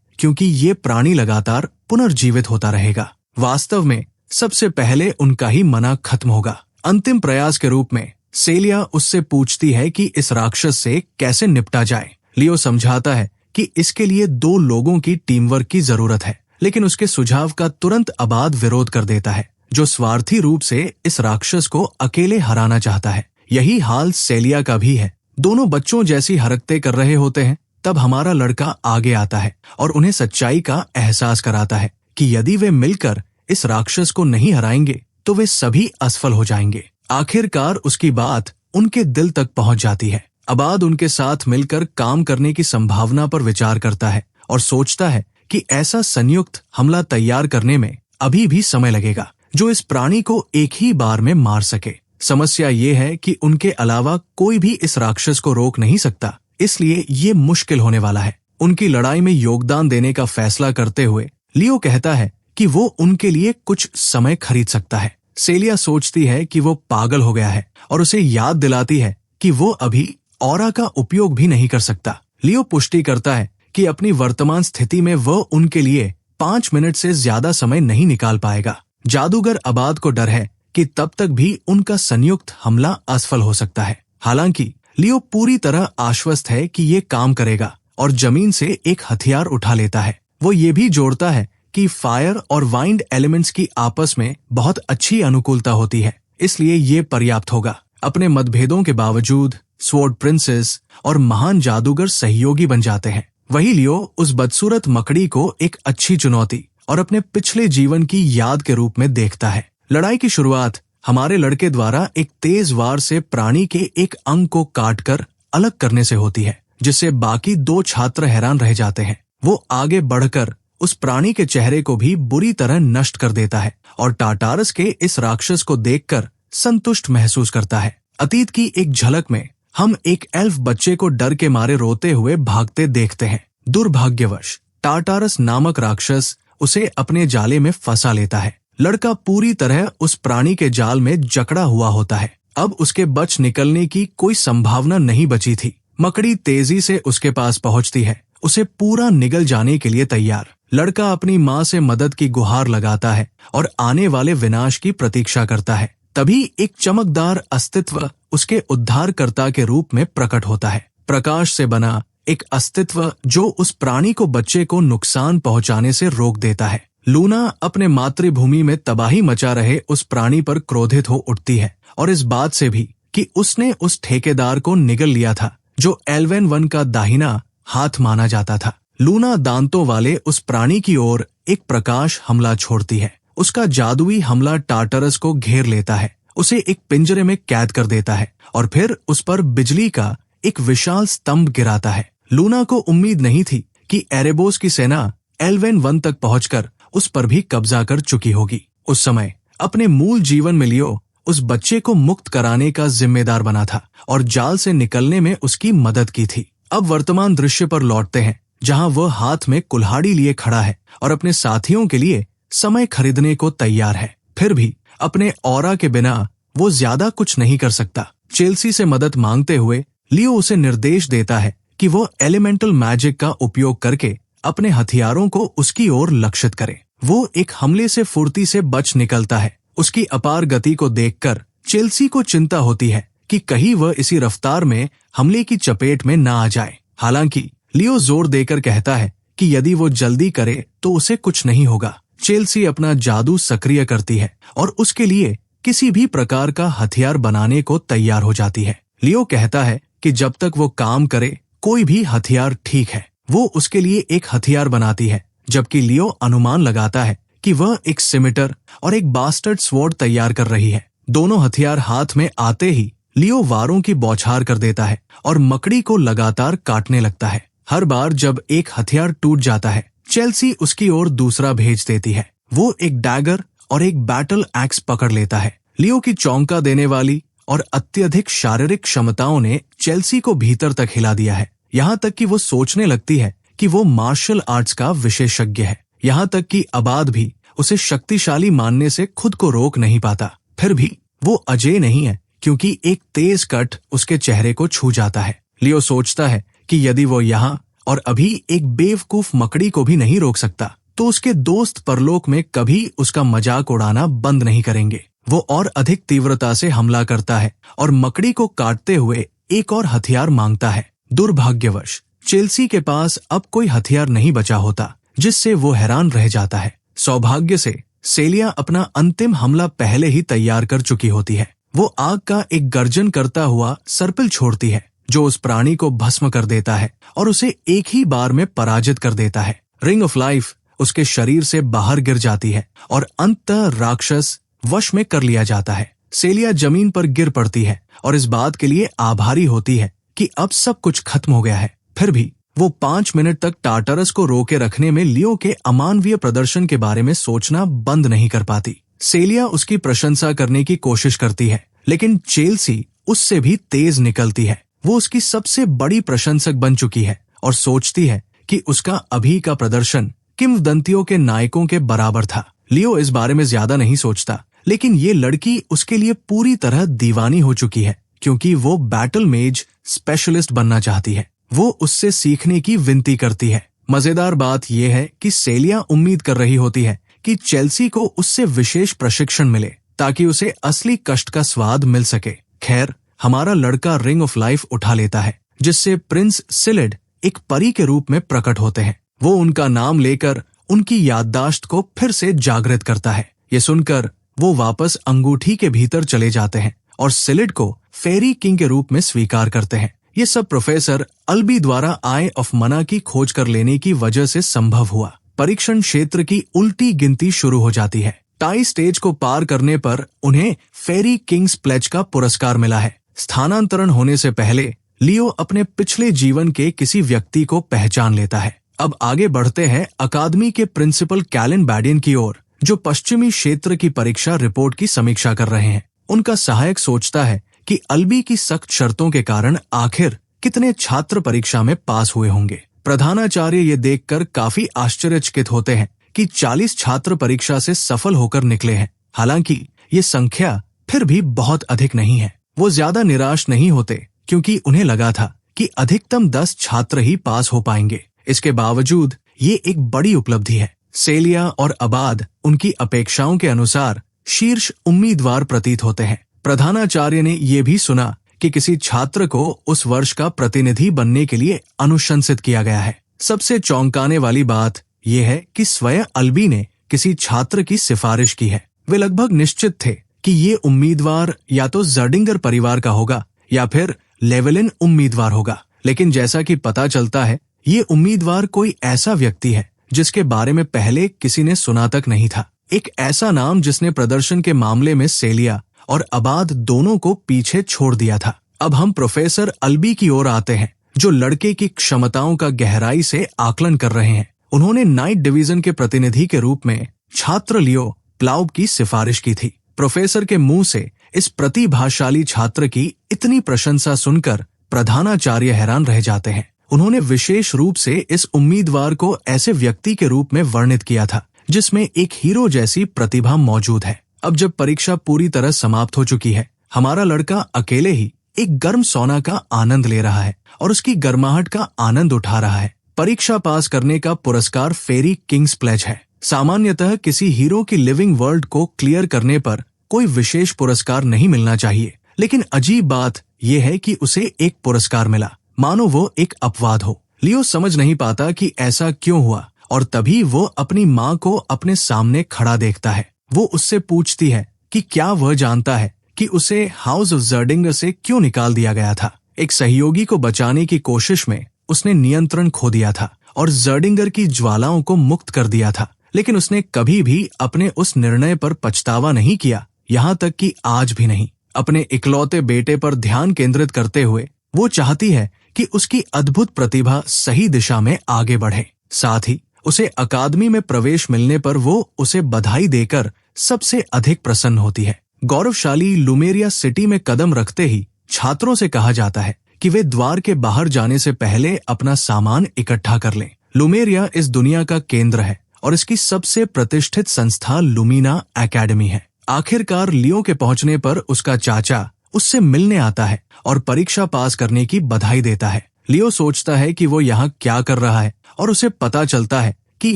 क्योंकि ये प्राणी लगातार पुनर्जीवित होता रहेगा। वास्तव में सबसे पहले उनका ही मना खत्म होगा। अंतिम प्रयास के रूप में सेलिया उससे पूछती है कि इस राक्षस से कैसे निपटा जाए। लियो समझाता है कि इसके लिए 2 लोगों की टीम वर्क की जरूरत है, लेकिन उसके सुझाव का तुरंत अबाद विरोध कर देता है, जो स्वार्थी रूप से इस राक्षस को अकेले हराना चाहता है। यही हाल सेलिया का भी है। दोनों बच्चों जैसी हरकतें कर रहे होते हैं, तब हमारा लड़का आगे आता है और उन्हें सच्चाई का एहसास कराता है कि यदि वे मिलकर इस राक्षस को नहीं हराएंगे तो वे सभी असफल हो जाएंगे। आखिरकार उसकी बात उनके दिल तक पहुंच जाती है। अबाद उनके साथ मिलकर काम करने की संभावना पर विचार करता है और सोचता है कि ऐसा संयुक्त हमला तैयार करने में अभी भी समय लगेगा जो इस प्राणी को एक ही बार में मार सके। समस्या ये है कि उनके अलावा कोई भी इस राक्षस को रोक नहीं सकता, इसलिए ये मुश्किल होने वाला है। उनकी लड़ाई में योगदान देने का फैसला करते हुए लियो कहता है कि वो उनके लिए कुछ समय खरीद सकता है। सेलिया सोचती है कि वो पागल हो गया है और उसे याद दिलाती है कि वो अभी ऑरा का उपयोग भी नहीं कर सकता। लियो पुष्टि करता है कि अपनी वर्तमान स्थिति में वह उनके लिए 5 मिनट से ज्यादा समय नहीं निकाल पाएगा। जादूगर अबाद को डर है कि तब तक भी उनका संयुक्त हमला असफल हो सकता है। हालांकि लियो पूरी तरह आश्वस्त है कि ये काम करेगा और जमीन से एक हथियार उठा लेता है। वो ये भी जोड़ता है कि फायर और वाइंड एलिमेंट्स की आपस में बहुत अच्छी अनुकूलता होती है, इसलिए ये पर्याप्त होगा। अपने मतभेदों के बावजूद स्वॉर्ड प्रिंसेस और महान जादूगर सहयोगी बन जाते हैं। वही लियो उस बदसूरत मकड़ी को एक अच्छी चुनौती और अपने पिछले जीवन की याद के रूप में देखता है। लड़ाई की शुरुआत हमारे लड़के द्वारा एक तेज वार से प्राणी के एक अंग को काटकर अलग करने से होती है, जिससे बाकी 2 छात्र हैरान रह जाते हैं। वो आगे बढ़कर उस प्राणी के चेहरे को भी बुरी तरह नष्ट कर देता है और टाटारस के इस राक्षस को देखकर संतुष्ट महसूस करता है। अतीत की एक झलक में हम एक एल्फ बच्चे को डर के मारे रोते हुए भागते देखते हैं। दुर्भाग्यवश टाटारस नामक राक्षस उसे अपने जाले में फंसा लेता है। लड़का पूरी तरह उस प्राणी के जाल में जकड़ा हुआ होता है। अब उसके बच निकलने की कोई संभावना नहीं बची थी। मकड़ी तेजी से उसके पास पहुंचती है, उसे पूरा निगल जाने के लिए तैयार। लड़का अपनी माँ से मदद की गुहार लगाता है और आने वाले विनाश की प्रतीक्षा करता है। तभी एक चमकदार अस्तित्व उसके उद्धारकर्ता के रूप में प्रकट होता है। प्रकाश से बना एक अस्तित्व जो उस प्राणी को बच्चे को नुकसान पहुंचाने से रोक देता है। लूना अपने मातृभूमि में तबाही मचा रहे उस प्राणी पर क्रोधित हो उठती है और इस बात से भी कि उसने उस ठेकेदार को निगल लिया था जो एल्वेन वन का दाहिना हाथ माना जाता था। लूना दांतों वाले उस प्राणी की ओर एक प्रकाश हमला छोड़ती है। उसका जादुई हमला टाटारस को घेर लेता है, उसे एक पिंजरे में कैद कर देता है और फिर उस पर बिजली का एक विशाल स्तंभ गिराता है। लूना को उम्मीद नहीं थी कि एरेबोस की सेना एल्वेन वन तक पहुंचकर उस पर भी कब्जा कर चुकी होगी। उस समय अपने मूल जीवन में लियो उस बच्चे को मुक्त कराने का जिम्मेदार बना था और जाल से निकलने में उसकी मदद की थी। अब वर्तमान दृश्य पर लौटते हैं, जहां वह हाथ में कुल्हाड़ी लिए खड़ा है और अपने साथियों के लिए समय खरीदने को तैयार है। फिर भी अपने ऑरा के बिना वो ज्यादा कुछ नहीं कर सकता। चेल्सी से मदद मांगते हुए लियो उसे निर्देश देता है कि वो एलिमेंटल मैजिक का उपयोग करके अपने हथियारों को उसकी ओर लक्षित करे। वो एक हमले से फुर्ती से बच निकलता है। उसकी अपार गति को देखकर चेल्सी को चिंता होती है कि कहीं वह इसी रफ्तार में हमले की चपेट में ना आ जाए। हालांकि लियो जोर देकर कहता है कि यदि वो जल्दी करे तो उसे कुछ नहीं होगा। चेल्सी अपना जादू सक्रिय करती है और उसके लिए किसी भी प्रकार का हथियार बनाने को तैयार हो जाती है। लियो कहता है कि जब तक वो काम करे कोई भी हथियार ठीक है। वो उसके लिए एक हथियार बनाती है, जबकि लियो अनुमान लगाता है कि वह एक सिमिटर और एक बास्टर्ड स्वॉर्ड तैयार कर रही है। दोनों हथियार हाथ में आते ही लियो वारों की बौछार कर देता है और मकड़ी को लगातार काटने लगता है। हर बार जब एक हथियार टूट जाता है, चेल्सी उसकी ओर दूसरा भेज देती है। वो एक डैगर और एक बैटल एक्स पकड़ लेता है। लियो की चौंका देने वाली और अत्यधिक शारीरिक क्षमताओं ने चेल्सी को भीतर तक हिला दिया है। यहाँ तक कि वो सोचने लगती है कि वो मार्शल आर्ट्स का विशेषज्ञ है। यहाँ तक कि अबाद भी उसे शक्तिशाली मानने से खुद को रोक नहीं पाता। फिर भी वो अजेय नहीं है, क्योंकि एक तेज कट उसके चेहरे को छू जाता है। लियो सोचता है कि यदि वो यहाँ और अभी एक बेवकूफ मकड़ी को भी नहीं रोक सकता, तो उसके दोस्त परलोक में कभी उसका मजाक उड़ाना बंद नहीं करेंगे। वो और अधिक तीव्रता से हमला करता है और मकड़ी को काटते हुए एक और हथियार मांगता है। दुर्भाग्यवश चेल्सी के पास अब कोई हथियार नहीं बचा होता, जिससे वो हैरान रह जाता है। सौभाग्य से सेलिया अपना अंतिम हमला पहले ही तैयार कर चुकी होती है। वो आग का एक गर्जन करता हुआ सर्पिल छोड़ती है, जो उस प्राणी को भस्म कर देता है और उसे एक ही बार में पराजित कर देता है। रिंग ऑफ लाइफ उसके शरीर से बाहर गिर जाती है और अंततः राक्षस वश में कर लिया जाता है। सेलिया जमीन पर गिर पड़ती है और इस बात के लिए आभारी होती है कि अब सब कुछ खत्म हो गया है। फिर भी वो 5 मिनट तक टार्टरस को रोके रखने में लियो के अमानवीय प्रदर्शन के बारे में सोचना बंद नहीं कर पाती। सेलिया उसकी प्रशंसा करने की कोशिश करती है, लेकिन चेल्सी उससे भी तेज निकलती है। वो उसकी सबसे बड़ी प्रशंसक बन चुकी है और सोचती है कि उसका अभी का प्रदर्शन किंवदंतियों के नायकों के बराबर था। लियो इस बारे में ज्यादा नहीं सोचता, लेकिन ये लड़की उसके लिए पूरी तरह दीवानी हो चुकी है, क्योंकि वो बैटल मेज स्पेशलिस्ट बनना चाहती है। वो उससे सीखने की विनती करती है। मजेदार बात यह है कि सेलिया उम्मीद कर रही होती है कि चेल्सी को उससे विशेष प्रशिक्षण मिले, ताकि उसे असली कष्ट का स्वाद मिल सके। खैर, हमारा लड़का रिंग ऑफ लाइफ उठा लेता है, जिससे प्रिंस सिलिड एक परी के रूप में प्रकट होते हैं। वो उनका नाम लेकर उनकी याददाश्त को फिर से जागृत करता है। ये सुनकर वो वापस अंगूठी के भीतर चले जाते हैं और सिलिड को फेरी किंग के रूप में स्वीकार करते हैं। ये सब प्रोफेसर अल्बी द्वारा आई ऑफ मना की खोज कर लेने की वजह से संभव हुआ। परीक्षण क्षेत्र की उल्टी गिनती शुरू हो जाती है। टाई स्टेज को पार करने पर उन्हें फेरी किंग्स प्लेज का पुरस्कार मिला है। स्थानांतरण होने से पहले लियो अपने पिछले जीवन के किसी व्यक्ति को पहचान लेता है। अब आगे बढ़ते हैं अकादमी के प्रिंसिपल कैलन बैडियन की ओर, जो पश्चिमी क्षेत्र की परीक्षा रिपोर्ट की समीक्षा कर रहे हैं। उनका सहायक सोचता है कि अल्बी की सख्त शर्तों के कारण आखिर कितने छात्र परीक्षा में पास हुए होंगे। प्रधानाचार्य ये देखकर काफी आश्चर्यचकित होते हैं कि 40 छात्र परीक्षा से सफल होकर निकले हैं। हालांकि ये संख्या फिर भी बहुत अधिक नहीं है। वो ज्यादा निराश नहीं होते, क्योंकि उन्हें लगा था कि अधिकतम 10 छात्र ही पास हो पाएंगे। इसके बावजूद ये एक बड़ी उपलब्धि है। सेलिया और अबाद उनकी अपेक्षाओं के अनुसार शीर्ष उम्मीदवार प्रतीत होते हैं। प्रधानाचार्य ने यह भी सुना कि किसी छात्र को उस वर्ष का प्रतिनिधि बनने के लिए अनुशंसित किया गया है। सबसे चौंकाने वाली बात यह है कि स्वयं अल्बी ने किसी छात्र की सिफारिश की है। वे लगभग निश्चित थे कि ये उम्मीदवार या तो जर्डिंगर परिवार का होगा या फिर लेवेलिन उम्मीदवार होगा, लेकिन जैसा कि पता चलता है, ये उम्मीदवार कोई ऐसा व्यक्ति है जिसके बारे में पहले किसी ने सुना तक नहीं था। एक ऐसा नाम जिसने प्रदर्शन के मामले में सेलिया और अबाद दोनों को पीछे छोड़ दिया था। अब हम प्रोफेसर अल्बी की ओर आते हैं, जो लड़के की क्षमताओं का गहराई से आकलन कर रहे हैं। उन्होंने नाइट डिवीजन के प्रतिनिधि के रूप में छात्र लियो प्लाउब की सिफारिश की थी। प्रोफेसर के मुंह से इस प्रतिभाशाली छात्र की इतनी प्रशंसा सुनकर प्रधानाचार्य हैरान रह जाते हैं। उन्होंने विशेष रूप से इस उम्मीदवार को ऐसे व्यक्ति के रूप में वर्णित किया था जिसमें एक हीरो जैसी प्रतिभा मौजूद है। अब जब परीक्षा पूरी तरह समाप्त हो चुकी है, हमारा लड़का अकेले ही एक गर्म सोना का आनंद ले रहा है और उसकी गर्माहट का आनंद उठा रहा है। परीक्षा पास करने का पुरस्कार फेरी किंग्स प्लेज है। सामान्यतः किसी हीरो की लिविंग वर्ल्ड को क्लियर करने पर कोई विशेष पुरस्कार नहीं मिलना चाहिए, लेकिन अजीब बात यह है कि उसे एक पुरस्कार मिला, मानो वो एक अपवाद हो। लियो समझ नहीं पाता कि ऐसा क्यों हुआ, और तभी वो अपनी माँ को अपने सामने खड़ा देखता है। वो उससे पूछती है कि क्या वह जानता है कि उसे हाउस ऑफ जर्डिंगर से क्यों निकाल दिया गया था। एक सहयोगी को बचाने की कोशिश में उसने नियंत्रण खो दिया था और जर्डिंगर की ज्वालाओं को मुक्त कर दिया था, लेकिन उसने कभी भी अपने उस निर्णय पर पछतावा नहीं किया, यहाँ तक कि आज भी नहीं। अपने इकलौते बेटे पर ध्यान केंद्रित करते हुए वो चाहती है कि उसकी अद्भुत प्रतिभा सही दिशा में आगे बढ़े। साथ ही उसे अकादमी में प्रवेश मिलने पर वो उसे बधाई देकर सबसे अधिक प्रसन्न होती है। गौरवशाली लुमेरिया सिटी में कदम रखते ही छात्रों से कहा जाता है कि वे द्वार के बाहर जाने से पहले अपना सामान इकट्ठा कर लें। लुमेरिया इस दुनिया का केंद्र है और इसकी सबसे प्रतिष्ठित संस्था लुमीना एकेडमी है। आखिरकार लियो के पहुंचने पर उसका चाचा उससे मिलने आता है और परीक्षा पास करने की बधाई देता है। लियो सोचता है कि वो यहाँ क्या कर रहा है और उसे पता चलता है कि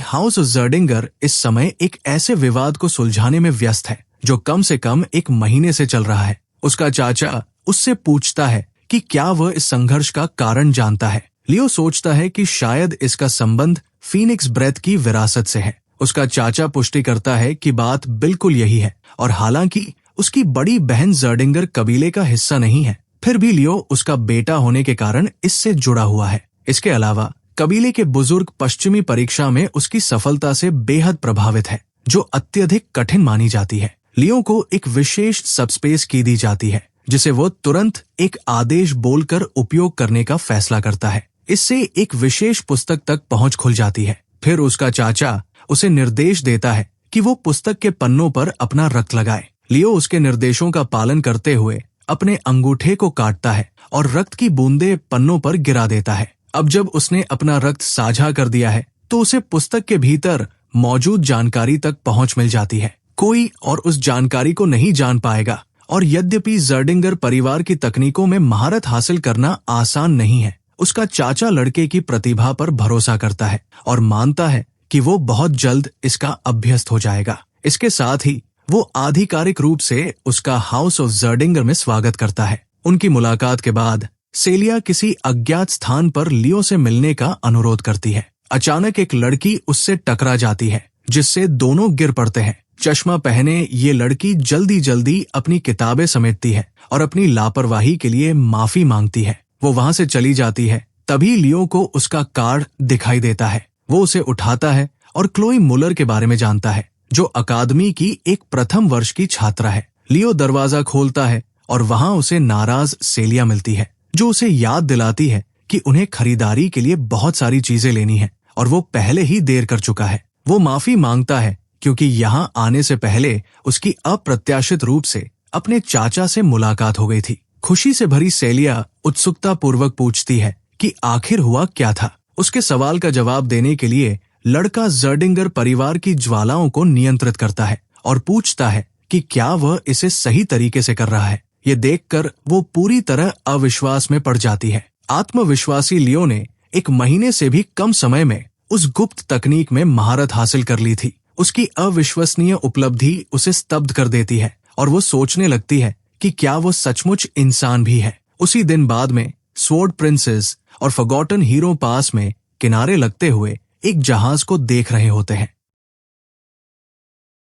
हाउस जर्डिंगर इस समय एक ऐसे विवाद को सुलझाने में व्यस्त है जो कम से कम 1 महीने से चल रहा है। उसका चाचा उससे पूछता है कि क्या वह इस संघर्ष का कारण जानता है। लियो सोचता है कि शायद इसका संबंध फीनिक्स ब्रेथ की विरासत से है। उसका चाचा पुष्टि करता है कि बात बिल्कुल यही है और हालांकि उसकी बड़ी बहन जर्डिंगर कबीले का हिस्सा नहीं है, फिर भी लियो उसका बेटा होने के कारण इससे जुड़ा हुआ है। इसके अलावा कबीले के बुजुर्ग पश्चिमी परीक्षा में उसकी सफलता से बेहद प्रभावित है, जो अत्यधिक कठिन मानी जाती है। लियो को एक विशेष सबस्पेस की दी जाती है जिसे वो तुरंत एक आदेश बोलकर उपयोग करने का फैसला करता है। इससे एक विशेष पुस्तक तक पहुंच खुल जाती है। फिर उसका चाचा उसे निर्देश देता है कि वो पुस्तक के पन्नों पर अपना रक्त लगाए। लियो उसके निर्देशों का पालन करते हुए अपने अंगूठे को काटता है और रक्त की बूंदें पन्नों पर गिरा देता है। अब जब उसने अपना रक्त साझा कर दिया है तो उसे पुस्तक के भीतर मौजूद जानकारी तक पहुंच मिल जाती है। कोई और उस जानकारी को नहीं जान पाएगा और यद्यपि जर्डिंगर परिवार की तकनीकों में महारत हासिल करना आसान नहीं है, उसका चाचा लड़के की प्रतिभा पर भरोसा करता है और मानता है कि वो बहुत जल्द इसका अभ्यस्त हो जाएगा। इसके साथ ही वो आधिकारिक रूप से उसका हाउस ऑफ जर्डिंगर में स्वागत करता है। उनकी मुलाकात के बाद सेलिया किसी अज्ञात स्थान पर लियो से मिलने का अनुरोध करती है। अचानक एक लड़की उससे टकरा जाती है जिससे दोनों गिर पड़ते हैं। चश्मा पहने ये लड़की जल्दी जल्दी अपनी किताबें समेटती है और अपनी लापरवाही के लिए माफी मांगती है। वो वहां से चली जाती है। तभी लियो को उसका कार्ड दिखाई देता है। वो उसे उठाता है और क्लोई मुलर के बारे में जानता है, जो अकादमी की एक प्रथम वर्ष की छात्रा है। लियो दरवाजा खोलता है और वहां उसे नाराज सेलिया मिलती है, जो उसे याद दिलाती है कि उन्हें खरीदारी के लिए बहुत सारी चीजें लेनी है और वो पहले ही देर कर चुका है। वो माफी मांगता है क्योंकि यहाँ आने से पहले उसकी अप्रत्याशित रूप से अपने चाचा से मुलाकात हो गई थी। खुशी से भरी सेलिया उत्सुकता पूर्वक पूछती है कि आखिर हुआ क्या था। उसके सवाल का जवाब देने के लिए लड़का जर्डिंगर परिवार की ज्वालाओं को नियंत्रित करता है और पूछता है कि क्या वह इसे सही तरीके से कर रहा है। ये देखकर वो पूरी तरह अविश्वास में पड़ जाती है। आत्मविश्वासी लियो ने 1 महीने से भी कम समय में उस गुप्त तकनीक में महारत हासिल कर ली थी। उसकी अविश्वसनीय उपलब्धि उसे स्तब्ध कर देती है और वो सोचने लगती है कि क्या वो सचमुच इंसान भी है। उसी दिन बाद में स्वॉर्ड प्रिंसेस और फॉरगॉटन हीरो पास में किनारे लगते हुए एक जहाज को देख रहे होते हैं।